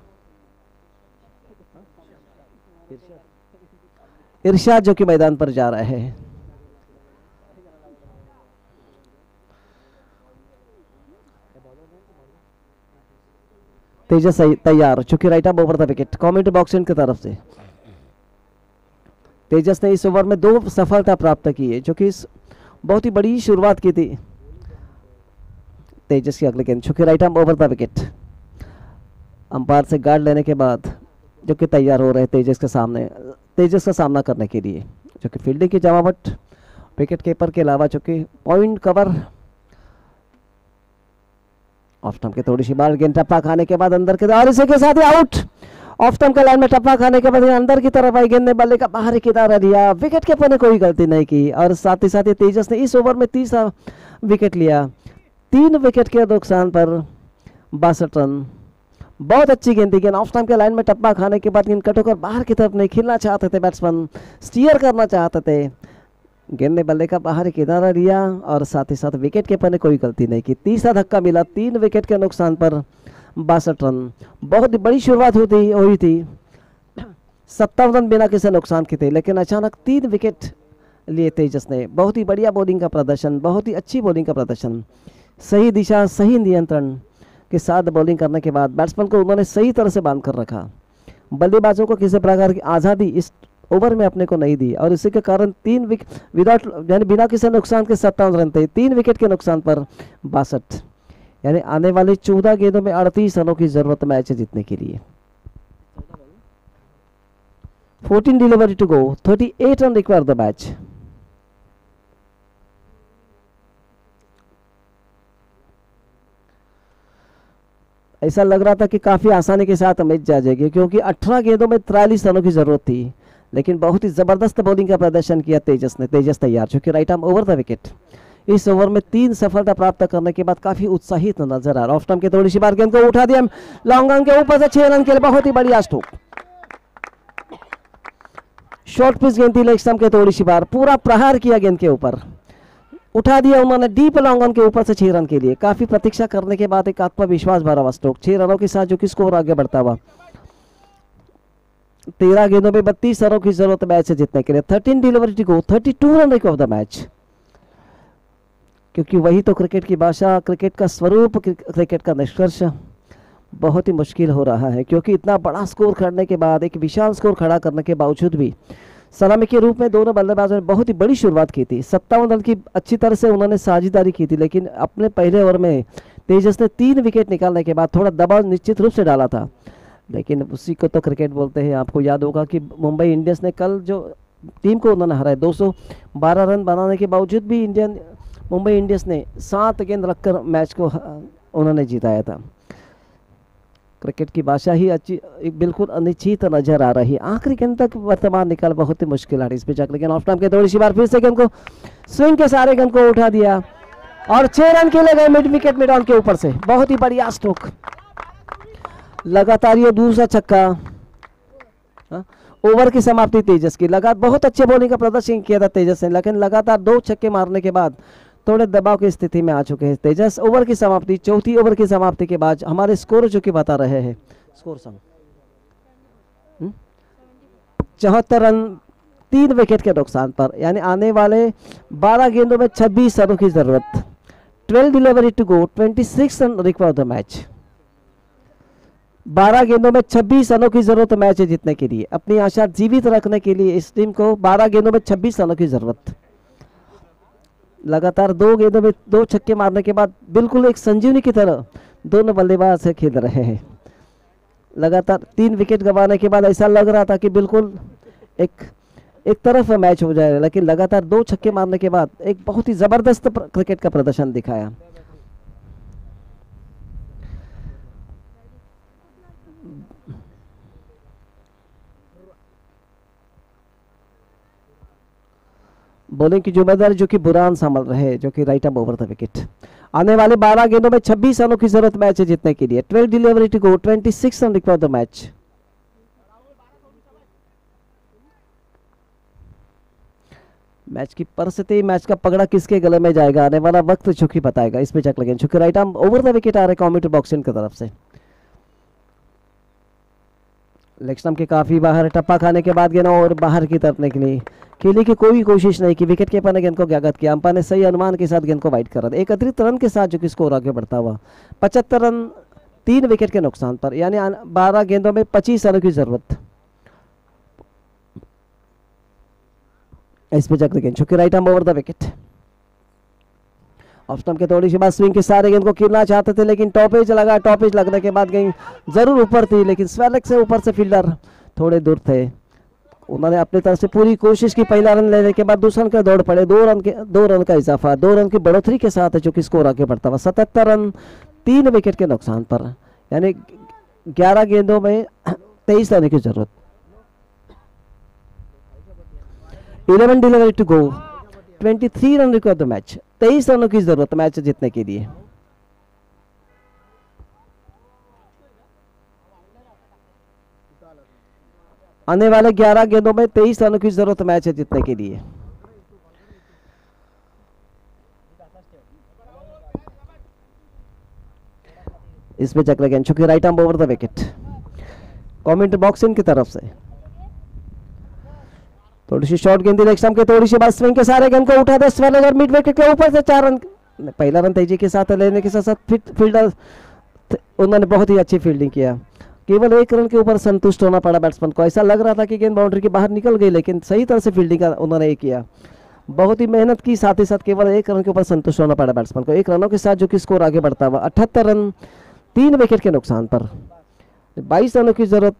इरशाद जो कि मैदान पर जा रहे हैं। तेजस तैयार, चूंकि right arm over the wicket. Comment box की तरफ से तेजस ने इस ओवर में 2 सफलता प्राप्त की है, जो कि बहुत ही बड़ी शुरुआत की थी तेजस की। अगले गेंद चूंकि right arm over the wicket, umpire से गार्ड लेने के बाद जो कि तैयार हो रहे हैं तेजस का सामना करने के लिए, जो कि फील्डिंग की जमावट, विकेट कीपर के अलावा जो कि पॉइंट कवर। ऑफ स्टंप के थोड़ी सी बार गेंद टप्पा खाने के बाद अंदर के, और इसी के साथ ही आउट। ऑफ स्टंप के लाइन में टप्पा खाने के बाद अंदर की तरफ आई, गेंद ने बल्ले का बाहरी किनारा लिया, विकेट कीपर ने कोई गलती नहीं की, और साथ ही तेजस ने इस ओवर में 30 विकेट लिया, 3 विकेट के नुकसान पर 62 रन। बहुत अच्छी गेंद थी। गेंद ऑफ स्टंप के लाइन में टप्पा खाने के बाद गेंद कट होकर बाहर की तरफ नहीं, खेलना चाहते थे बैट्समैन, स्टीयर करना चाहते थे, गेंद ने बल्ले का बाहर किनारा लिया, और साथ ही साथ विकेट कीपर ने कोई गलती नहीं की। तीसरा धक्का मिला 3 विकेट के नुकसान पर 62 रन। बहुत ही बड़ी शुरुआत हुई थी, 57 रन बिना किसी नुकसान के थे, लेकिन अचानक 3 विकेट लिए तेजस ने। बहुत ही बढ़िया बॉलिंग का प्रदर्शन, बहुत ही अच्छी बॉलिंग का प्रदर्शन, सही दिशा, सही नियंत्रण के साथ बॉलिंग करने के बाद बैट्समैन को उन्होंने सही तरह से बांध कर रखा। बल्लेबाजों को किसी प्रकार की आज़ादी इस ओवर में अपने को नहीं दी, और इसी के कारण 3 विकेट विदाउट, यानी बिना किसी नुकसान के 57 रन थे, 3 विकेट के नुकसान पर 62, यानी आने वाले 14 गेंदों में 38 रनों की जरूरत मैच जीतने के लिए। 14 delivery to go, 38 run require the match. ऐसा लग रहा था कि काफी आसानी के साथ मैच जा जाएगी, क्योंकि 18 गेंदों में 43 रनों की जरूरत थी, लेकिन बहुत ही जबरदस्त बॉलिंग का प्रदर्शन किया तेजस ने। तेजस तैयार, चूंकि right arm over the wicket. इस ओवर में 3 सफलता प्राप्त करने के बाद काफी उत्साहित नजर आ रहा। ऑफ स्टंप के थोड़ी सी बार गेंद को उठा दिया लॉन्ग ऑन के ऊपर से 6 रन के लिए, बहुत ही बढ़िया स्ट्रोक। शॉर्ट पिच गेंद थी, लेग स्टंप के थोड़ी सी बार, पूरा प्रहार किया गेंद के ऊपर, उठा दिया उन्होंने डीप लॉन्ग ऑन के ऊपर से 6 रन के लिए। काफी प्रतीक्षा करने के बाद एक आत्मविश्वास भरा हुआ स्ट्रोक, 6 रनों के साथ जो कि स्कोर आगे बढ़ता हुआ। 13 गेंदों में 32 रनों की जरूरत मैच से जीतने के लिए। 13 delivery to go, 32 run require the match, क्योंकि वही तो क्रिकेट की भाषा, क्रिकेट का स्वरूप, क्रिकेट का निष्कर्ष बहुत ही मुश्किल हो रहा है, क्योंकि इतना बड़ा स्कोर करने के बाद, एक विशाल स्कोर खड़ा करने के बावजूद भी सलामी के रूप में दोनों बल्लेबाजों ने बहुत ही बड़ी शुरुआत की थी। 57 रन की अच्छी तरह से उन्होंने साझेदारी की थी, लेकिन अपने पहले ओवर में तेजस ने 3 विकेट निकालने के बाद थोड़ा दबाव निश्चित रूप से डाला था, लेकिन उसी को तो क्रिकेट बोलते हैं। आपको याद होगा कि मुंबई इंडियंस ने कल जो टीम को उन्होंने हराया, 212 रन बनाने के बावजूद भी मुंबई इंडियंस ने 7 गेंद रखकर मैच को उन्होंने जिताया था। क्रिकेट की भाषा ही अच्छी, बिल्कुल अनिश्चित नजर आ रही है। आखिरी गेंद तक वर्तमान निकाल बहुत ही मुश्किल है। इस पे जाकर लेकिन ऑफ टाइम के थोड़ी सी बार फिर से गेंद को स्विंग के सारे गेंद को उठा दिया और 6 रन खेले गए मिड विकेट मिड ऑन के ऊपर से। बहुत ही बढ़िया स्ट्रोक, लगातार ये दूसरा छक्का। ओवर की समाप्ति तेजस की, लगातार बहुत अच्छे बॉलिंग का प्रदर्शन किया था तेजस ने, लेकिन लगातार 2 छक्के मारने के बाद थोड़े दबाव की स्थिति में आ चुके हैं तेजस। ओवर की समाप्ति, चौथी ओवर की समाप्ति के बाद हमारे स्कोर जो कि बता रहे हैं, स्कोर संग 74 रन 3 विकेट के नुकसान पर, यानी आने वाले 12 गेंदों में 26 रनों की जरूरत। 12 delivery to go, 26 run require the match. 12 गेंदों में 26 रनों की जरूरत मैच जीतने के लिए। अपनी आशा जीवित रखने के लिए इस टीम को 12 गेंदों में 26 रनों की जरूरत। लगातार 2 गेंदों में 2 छक्के मारने के बाद बिल्कुल एक संजीवनी की तरह दोनों बल्लेबाज से खेल रहे हैं। लगातार 3 विकेट गंवाने के बाद ऐसा लग रहा था कि बिल्कुल एक तरफ मैच हो जाएगा, लेकिन लगातार 2 छक्के मारने के बाद एक बहुत ही जबरदस्त क्रिकेट का प्रदर्शन दिखाया। बॉलिंग की जिम्मेदारी जो कि बुरान संभाल रहे हैं, जो कि right arm over the wicket. आने वाले 12 गेंदों में 26 रनों की जरूरत मैच जीतने के लिए। 12 delivery to go, 26 run require the match. Match की परिस्थिति, मैच का पगड़ा किसके गले में जाएगा, आने वाला वक्त जो कि बताएगा। इस पे चक लगे, चूंकि right arm over the wicket आ रहे कमेंट्री बॉक्स की तरफ से। लेग स्टंप के काफी बाहर, टप्पा खाने के बाद गेंद और बाहर की तरफ निकली। खेलने की कोई कोशिश नहीं की, विकेट कीपर ने गेंद को ज्ञागत किया। अंपायर ने सही अनुमान के साथ गेंद को वाइड कर दिया। एक अतिरिक्त रन के साथ जो कि स्कोर आगे बढ़ता हुआ 75 रन 3 विकेट के नुकसान पर, यानी 12 गेंदों में 25 रनों की जरूरत। इस पे चक्र गेंद, चूंकि right arm over the wicket. Off stump के थोड़ी सी बात स्विंग के सारे गेंद को खेलना चाहते थे, लेकिन टॉपेज लगा। टॉपेज लगने के बाद गेंद जरूर ऊपर थी, लेकिन स्वेलक से ऊपर से फील्डर थोड़े दूर थे। उन्होंने अपनी तरफ से पूरी कोशिश की। पहला रन लेने के बाद दूसरा रन का दौड़ पड़े। 2 रन का इजाफा, 2 रन की बढ़ोतरी के साथ है जो कि स्कोर आगे बढ़ता हुआ 77 रन 3 विकेट के नुकसान पर, यानी 11 गेंदों में 23 रन की जरूरत। 11 delivery to go, 23 run require the match. 23 रनों की जरूरत मैच जीतने के लिए। आने वाले 11 गेंदों में 23 रनों की जरूरत मैच जीतने के लिए। इसमें चक्र गेंद, चूंकि right arm over the wicket. Comment box की तरफ से थोड़ी सी शॉर्ट गेंद लेग स्टंप के, थोड़ी सी बात स्विंग के सारे गेंद को उठा दे स्वेलर और मिड विकेट के ऊपर से 4 रन। पहला रन तेजी के साथ लेने के साथ साथ फील्डर उन्होंने बहुत ही अच्छी फील्डिंग किया। केवल 1 रन के ऊपर संतुष्ट होना पड़ा बैट्समैन को। ऐसा लग रहा था कि गेंद बाउंड्री के बाहर निकल गई, लेकिन सही तरह से फील्डिंग का उन्होंने किया। बहुत ही मेहनत की, साथ ही साथ केवल 1 रन के ऊपर संतुष्ट होना पड़ा बैट्समैन को। 1 रनों के साथ जो कि स्कोर आगे बढ़ता हुआ 78 रन 3 विकेट के नुकसान पर, 22 रनों की जरूरत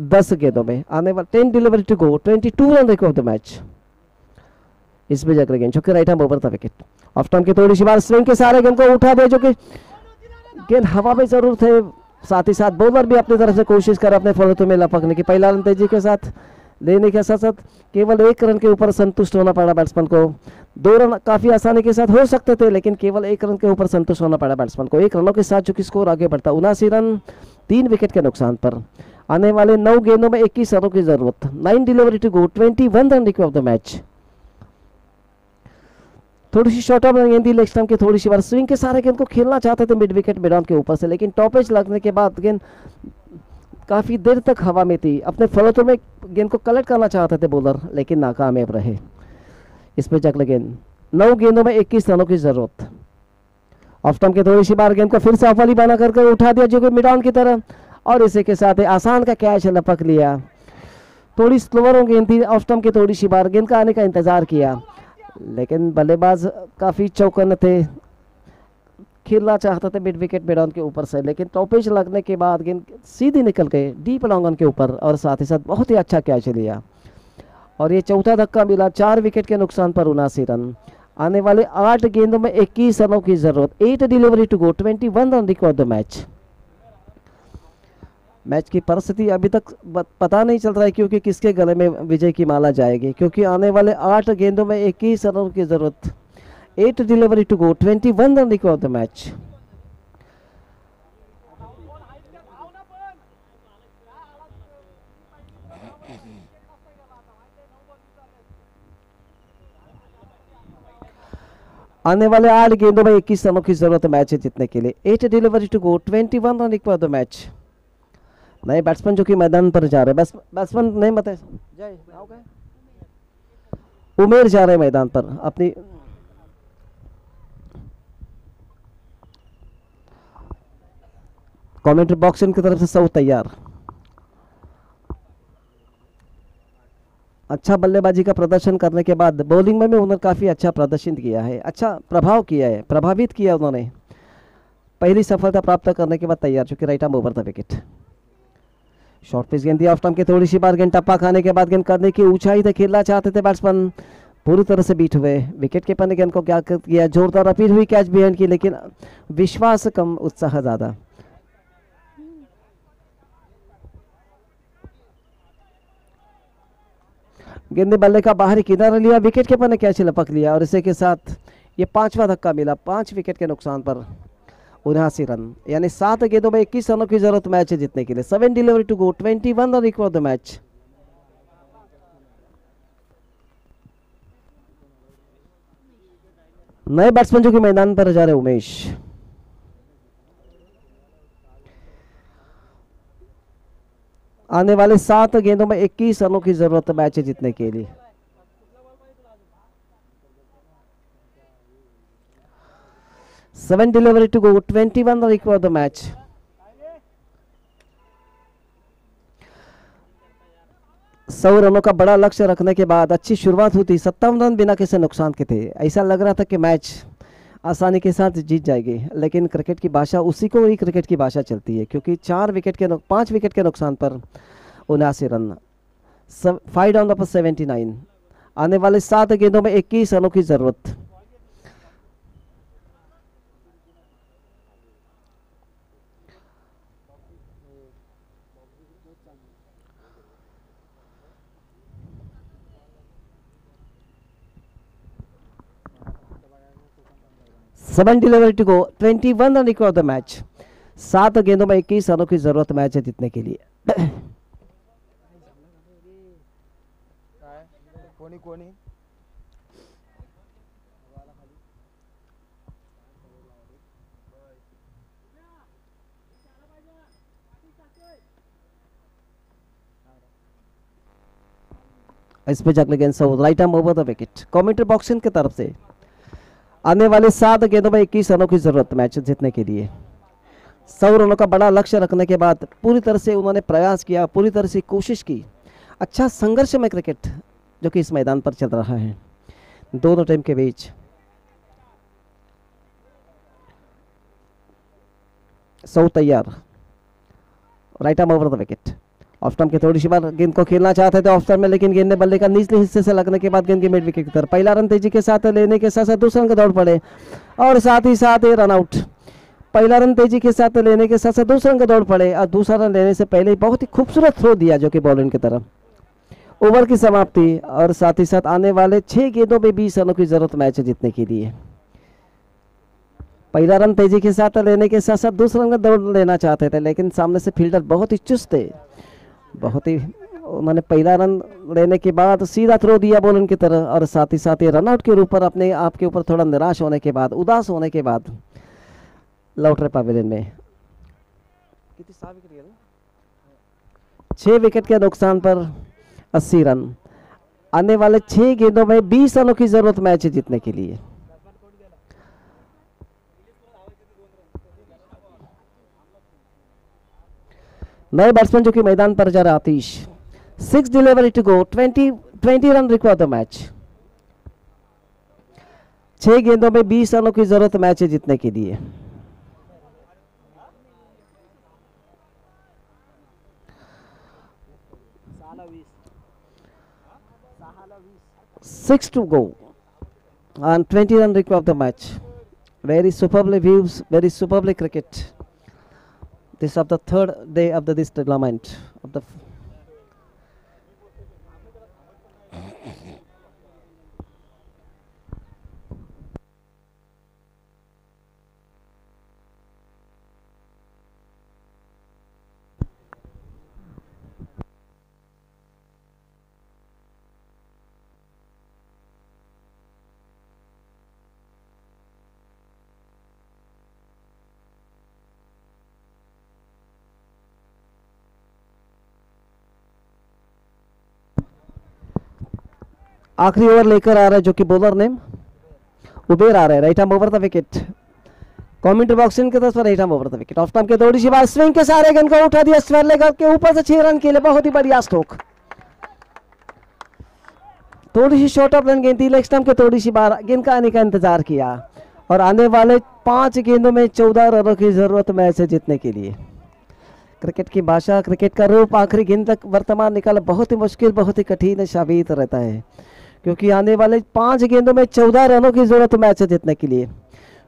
10 गेंदों में। आने वाले 10 delivery to go, 22 run require the match. इसमें जाकर गेंद, जो कि right arm over the wicket. Off stump के थोड़ी सी बार स्विंग के सारे गेंद को उठा दे, जो कि गेंद हवा में जरूर थे। साथ ही साथ बॉलर भी अपनी तरफ से कोशिश कर अपने फॉलो में लपकने की। पहला रन तेजी के साथ लेने के साथ साथ केवल 1 रन के ऊपर संतुष्ट होना पड़ा बैट्समैन को। 2 रन काफी आसानी के साथ हो सकते थे, लेकिन केवल 1 रन के ऊपर संतुष्ट होना पड़ा बैट्समैन को। 1 रनों के साथ जो कि स्कोर आगे बढ़ता 79 रन 3 विकेट के नुकसान पर। आने वाले 9 गेंदों में 21 रनों की जरूरत। 9 delivery to go, 21 run require the match. थोड़ी सी शॉर्ट गेंद थी लेग स्टंप की, थोड़ी सी बार स्विंग के सारे गेंद को खेलना चाहते थे मिड विकेट मिड ऑन के ऊपर से, लेकिन टॉपेज लगने के बाद गेंद काफी देर तक हवा में थी। अपने फॉलो में गेंद को कलेक्ट करना चाहते थे बॉलर, लेकिन नाकामयाब रहे। इसमें चक गेंद, 9 गेंदों में 21 रनों की जरूरत। ऑफ स्टंप के थोड़ी सी बार गेंद को फिर से ऑफ वाली बना करके उठा दिया, जो कि मिड ऑन की तरह, और इसी के साथ आसान का कैच लपक लिया। थोड़ी स्लोवर गेंद थी। ऑफ स्टंप की थोड़ी सी बार गेंद का आने का इंतजार किया, लेकिन बल्लेबाज काफी चौकन्ने थे, खेलना चाहते थे मिड विकेट मिड ऑन के ऊपर से, लेकिन टॉपेज लगने के बाद गेंद सीधी निकल गए डीप लॉन्ग ऑन के ऊपर, और साथ ही साथ बहुत ही अच्छा कैच लिया। और ये चौथा धक्का मिला 4 विकेट के नुकसान पर 79 रन। आने वाले 8 गेंदों में 21 रनों की जरूरत। 8 delivery to go, 21 run require the match. Match की परिस्थिति अभी तक पता नहीं चल रहा है क्योंकि किसके गले में विजय की माला जाएगी, क्योंकि आने वाले 8 गेंदों में 21 रनों की जरूरत। 8 delivery to go, 21 run require the match. आने वाले 8 गेंदों में 21 रनों की जरूरत है मैच जीतने के लिए। 8 delivery to go, 21 run require the match. नए बैट्समैन जो कि मैदान पर जा रहे हैं, बैट्समैन नहीं मत जय उमेर जा रहे हैं मैदान पर अपनी। कमेंट्री बॉक्स की तरफ से सब तैयार। अच्छा बल्लेबाजी का प्रदर्शन करने के बाद बॉलिंग में भी उन्होंने काफ़ी अच्छा प्रदर्शन किया है, अच्छा प्रभाव किया है, प्रभावित किया उन्होंने। पहली सफलता प्राप्त करने के बाद तैयार, चूंकि right arm over the wicket. Short pitch गेंद दिया ऑफ स्टंप के, थोड़ी सी बार गेंद टप्पा खाने के बाद गेंद करने की ऊंचाई तक खेलना चाहते थे बैट्समैन, पूरी तरह से बीट हुए। विकेट कीपर ने गेंद को क्या किया, जोरदार अपील हुई कैच बिहाइंड की, लेकिन विश्वास कम उत्साह ज़्यादा। गेंद बल्ले का बाहरी किनारा लिया, विकेट कीपर ने कैच लपक लिया और इसी के साथ ये 5वां धक्का मिला। 5 विकेट के नुकसान पर 79 रन, यानी 7 गेंदों में 21 रनों की जरूरत मैच जीतने के लिए। 7 delivery to go, 21 run require the match. नए बैट्समैन जो कि मैदान पर जा रहे उमेश। आने वाले 7 गेंदों में 21 रनों की जरूरत मैच जीतने के लिए। Seven delivery to go, 21 run require the match. सौ रनों का बड़ा लक्ष्य रखने के बाद अच्छी शुरुआत हुई थी, 57 रन बिना किसी नुकसान के थे। ऐसा लग रहा था कि मैच आसानी के साथ जीत जाएगी, लेकिन क्रिकेट की भाषा उसी को ही क्रिकेट की भाषा चलती है, क्योंकि 5 विकेट के नुकसान पर 79 रन, 5 डाउन पर 79। आने वाले 7 गेंदों में 21 रनों की जरूरत। Seven delivery to go, 21 run require the match. 7 गेंदों में 21 रनों की जरूरत मैच जीतने के लिए। कोणी इस पे अगले गेंद right arm over the wicket. Commentary box की तरफ से आने वाले 7 गेंदों में 21 रनों की जरूरत मैच जीतने के लिए। 100 रनों का बड़ा लक्ष्य रखने के बाद पूरी तरह से उन्होंने प्रयास किया, पूरी तरह से कोशिश की। अच्छा संघर्ष में क्रिकेट जो कि इस मैदान पर चल रहा है दोनों टीम के बीच। सौ तैयार, right arm over the wicket. Off stump के थोड़ी सी बार गेंद को खेलना चाहते थे ऑफ स्टंप में, लेकिन गेंद ने बल्ले का निचले हिस्से से लगने के बाद गेंद की मिड विकेट की तरफ। पहला रन तेजी के साथ लेने के साथ साथ दूसरा रन का दौड़ पड़े और साथ ही साथ ये रन आउट। पहला रन तेजी के साथ लेने के साथ साथ दूसरा रन का दौड़ पड़े और दूसरा रन लेने से पहले बहुत ही खूबसूरत थ्रो दिया जो कि बॉलिंग की तरफ। ओवर की समाप्ति और साथ ही साथ आने वाले 6 गेंदों में 20 रनों की जरूरत मैच जीतने के लिए। पहला रन तेजी के साथ लेने के साथ साथ दूसरा रन का दौड़ लेना चाहते थे, लेकिन सामने से फील्डर बहुत ही चुस्त थे, बहुत ही उन्होंने पहला रन लेने के बाद सीधा थ्रो दिया बॉलिंग की तरह और साथ ही साथ ये रन आउट के ऊपर अपने आप के ऊपर थोड़ा निराश होने के बाद, उदास होने के बाद लौट रहे पवेलियन में। 6 विकेट के नुकसान पर 80 रन। आने वाले 6 गेंदों में 20 रनों की जरूरत मैच जीतने के लिए। नए बैट्समैन जो कि मैदान पर जा रहा Atish. 6 delivery to go, 20 run require the match. 6 गेंदों में 20 रनों की जरूरत मैच जीतने के लिए। Six to go and 20 run required of the match. Very superbly views, very superbly cricket. This of the 3rd day of this tournament of the आखिरी ओवर लेकर आ रहा है जो कि बॉलर नेम उबेर आ रहा है। Right arm over the wicket, commentary box की तरफ से right arm over the wicket. Of time के थोड़ी सी बार स्विंग के सारे गेंद को उठा दिया स्वेरलेगर के ऊपर से 6 रन के लिए, बहुत ही बढ़िया स्ट्रोक। थोड़ी सी शॉर्ट ऑफ रन गेंद थी, लेग स्टंप के थोड़ी सी बार गेंद का आने का इंतजार किया और आने वाले 5 गेंदों में 14 रनों की जरूरत मैच जीतने के लिए। क्रिकेट की भाषा, क्रिकेट का रूप आखिरी गेंद तक वर्तमान निकालना बहुत ही मुश्किल, बहुत ही कठिन साबित रहता है, क्योंकि आने वाले 5 गेंदों में 14 रनों की जरूरत मैच जीतने के लिए।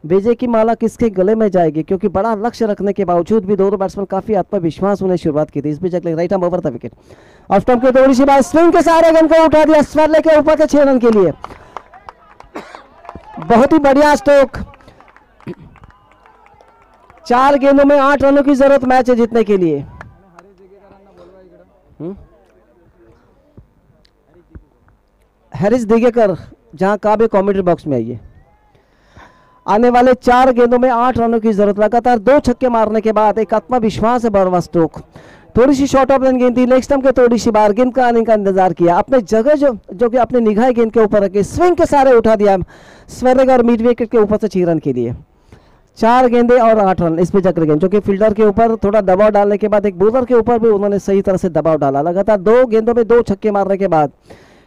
विजय की माला किसके गले में जाएगी, क्योंकि बड़ा लक्ष्य रखने के बावजूद भी दोनों बैट्समैन काफी आत्मविश्वास उन्हें शुरुआत की थी। इस बीच अगले right arm over the wicket. Off stump के थोड़ी सी बार स्विंग के सारे गेंद को उठा दिया स्वेरले के ऊपर के 6 रन के लिए, बहुत ही बढ़िया स्ट्रोक। 4 गेंदों में 8 रनों की जरूरत मैच जीतने के लिए। हैरिस दिगेकर जहां काबे कॉमेंट्री बॉक्स में आइए। आने वाले 4 गेंदों में 8 रनों की जरूरत, लगातार 2 छक्के मारने के बाद एक आत्मविश्वास है बड़ा स्ट्रोक। थोड़ी सी शॉर्ट ऑफ रन गेंद थी, लेग स्टंप के थोड़ी सी बार गेंद का आने का इंतजार किया, अपने जगह जो कि अपने निगाह गेंद के ऊपर रखे स्विंग के सारे उठा दिया स्वेरलेगर और मिड विकेट के ऊपर से 6 रन के लिए। 4 गेंदे और 8 रन। इस पे चक्र गेंद जो कि फील्डर के ऊपर थोड़ा दबाव डालने के बाद एक बॉलर के ऊपर भी उन्होंने सही तरह से दबाव डाला। लगातार 2 गेंदों में 2 छक्के मारने के बाद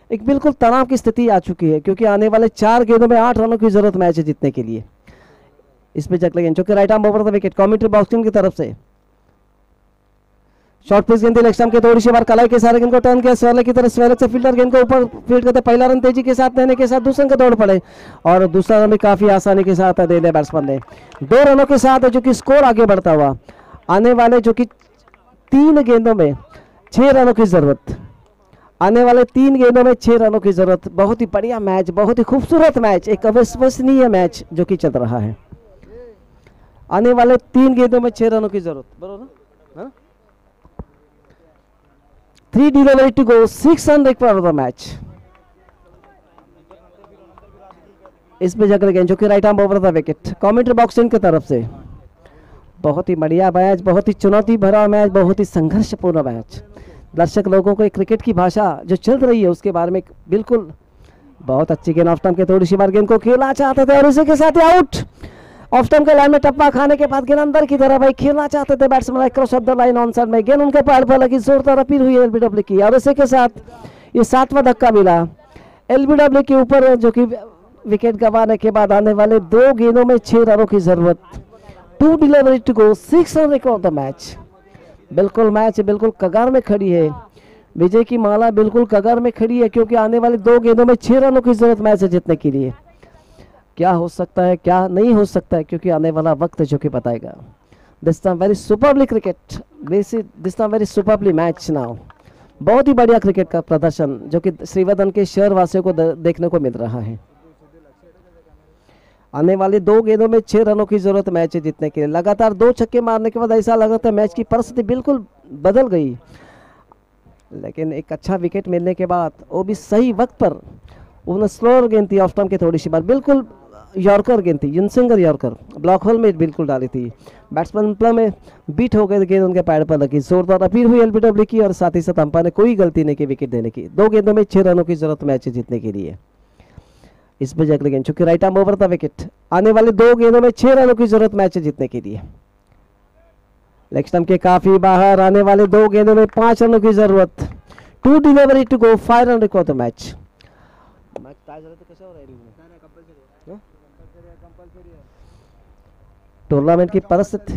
एक बिल्कुल तनाव की स्थिति आ चुकी है, क्योंकि आने वाले 4 गेंदों में 8 रनों की जरूरत मैच जीतने के लिए। इस पे चक्र गेंद जो कि right arm over the wicket, commentary box की तरफ से शॉर्ट पिच गेंद लेग स्टंप के थोड़ी सी बार कलाई के सारे गेंद को टर्न किया स्वेरले की तरफ, स्वेरले से फील्डर गेंद को ऊपर फील्ड करते पहला रन तेजी के साथ लेने के साथ दूसरे का दौड़ पड़े और दूसरा रन भी काफी आसानी के साथ दे दिया बैट्समैन ने। 2 रनों के साथ जो कि स्कोर आगे बढ़ता हुआ आने वाले जो कि 3 गेंदों में 6 रनों की जरूरत, आने वाले 3 गेंदों में 6 रनों की जरूरत। बहुत ही बढ़िया मैच, बहुत ही खूबसूरत मैच, एक अविश्वसनीय मैच जो कि चल रहा है। आने वाले 3 गेंदों में 6 रनों की जरूरत, बरोबर ना? 3 delivery to go, 6 run required for the match. इस पे जगह गेंद जो कि right arm over the wicket, commentary box की तरफ से बहुत ही बढ़िया मैच, बहुत ही चुनौती भरा मैच, बहुत ही संघर्षपूर्ण मैच। दर्शक लोगों को क्रिकेट की भाषा जो चल रही है उसके बारे में बिल्कुल बहुत अच्छी गेंद ऑफ स्टंप के थोड़ी सी बार गेंद को खेलना चाहते थे और उसी के साथ आउट। ऑफ स्टंप के लाइन में टप्पा खाने के बाद गेंद अंदर की तरफ भाई खेलना चाहते थे batsman cross of the line on side में, गेंद उनके पैर पर लगी, जोरदार अपील हुई एलबीडब्ल्यू की और इसी के साथ ये 7वां धक्का मिला एलबीडब्ल्यू के ऊपर, जो कि विकेट गंवाने के बाद आने वाले 2 गेंदों में 6 रनों की जरूरत। 2 delivery to go, 6 run required the match. बिल्कुल मैच बिल्कुल कगार में खड़ी है, विजय की माला बिल्कुल कगार में खड़ी है, क्योंकि आने वाले 2 गेंदों में 6 रनों की जरूरत मैच जीतने के लिए। क्या हो सकता है क्या नहीं हो सकता है, क्योंकि आने वाला वक्त जो कि बताएगा। This time very superbly cricket, this time very superbly match now. बहुत ही बढ़िया क्रिकेट का प्रदर्शन जो कि श्रीवर्धन के शहर वासियों को देखने को मिल रहा है। आने वाले 2 गेंदों में 6 रनों की जरूरत मैच जीतने के लिए। लगातार 2 छक्के मारने के बाद ऐसा लग रहा था मैच की परिस्थिति बिल्कुल बदल गई, लेकिन एक अच्छा विकेट मिलने के बाद वो भी सही वक्त पर उन्होंने स्लोअर गेंद थी ऑफ स्टंप के थोड़ी सी बार, बिल्कुल यॉर्कर गेंद थी, युनसिंगर यॉर्कर ब्लॉक होल में बिल्कुल डाली थी। बैट्समैन प्ले में बीट हो गए, गेंद उनके पैड पर लगी, जोरदार अपील हुई एलबीडब्ल्यू की और साथ ही साथ अंपायर ने कोई गलती नहीं की विकेट देने की। 2 गेंदों में 6 रनों की जरूरत मैच जीतने के लिए। इस पे जगह गेंद चूंकि right arm over the wicket, आने वाले 2 गेंदों में 6 रनों की जरूरत मैच जीतने के लिए। लेग स्टंप के काफी बाहर, आने वाले 2 गेंदों में 5 रनों की जरूरत। 2 delivery to go, 5 run required the match. Tournament की परिस्थिति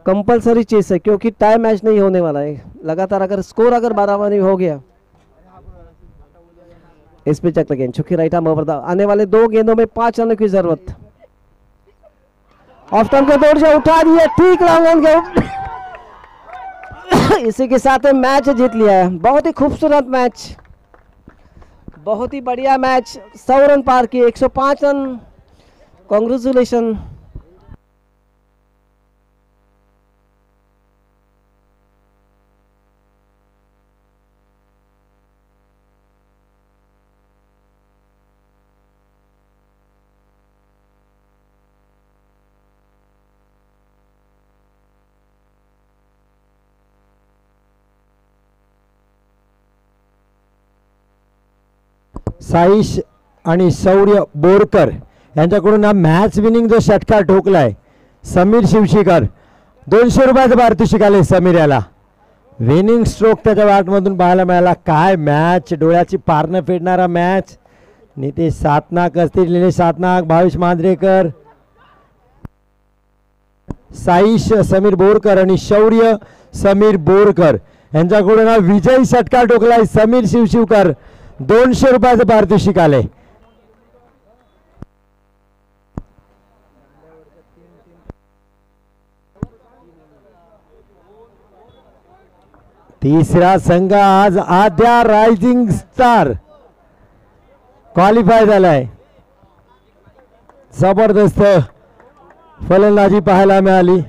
कंपलसरी चीज है, क्योंकि टाइम मैच नहीं होने वाला है। लगातार अगर स्कोर अगर बराबर हो गया, इस पे चक्र गेंद चूंकि राइट आर्म ओवर द, आने वाले 2 गेंदों में 5 रनों की जरूरत। ऑफ स्टंप के दौड़ से उठा दिए, ठीक लॉन्ग के इसी के साथ मैच जीत लिया है। बहुत ही खूबसूरत मैच, बहुत ही बढ़िया मैच, 100 रन पार किए, 105 रन। कांग्रेचुलेशन। साईश आणि शौर्य बोरकर यांच्याकडून हा मॅच विनिंग जो षटकार ठोकलाय समीर शिवशीकर. 200 रुपयाचं पारितोषिक आले समीर याला. विनिंग स्ट्रोक त्याच्या बॅटमधून पाहायला मिळाला. काय मॅच, डोळ्याची पारणं फेडणारा मॅच. नितेश सातनाक असतील, निलेश सातनाक, भावेश मांजरेकर, साईश समीर बोरकर आणि शौर्य समीर बोरकर यांच्याकडून हा विजयी षटकार ठोकलाय समीर शिवशिवकर. 200 रुपयाचं पारितोषिक आले. तिसरा संघ आज आद्या रायझिंग स्टार क्वालिफाय झालाय. जबरदस्त फलंदाजी पाहायला मिळाली.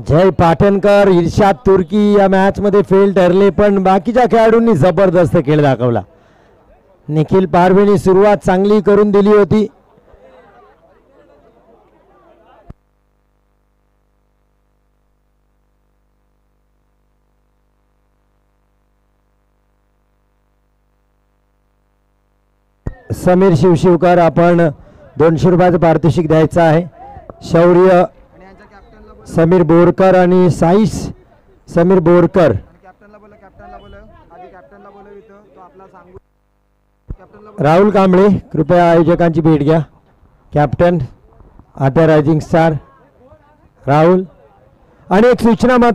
जय पाटणकर, इर्शाद तुर्की या मॅच मध्ये फेल ठरले, पण बाकीच्या खेळाडूंनी जबरदस्त खेळ दाखवला. निखिल पारवेनी सुरुवात चांगली करून दिली होती. समीर शिवशिवकर आपण 200 रुपयाचं पारितोषिक द्यायचं आहे. शौर्य समीर बोरकर आणि साईश समीर बोरकर. राहुल कांबळे कृपया आयोजकांची भेट घ्या. कॅप्टन आद्या रायझिंग स्टार राहुल. आणि एक सूचना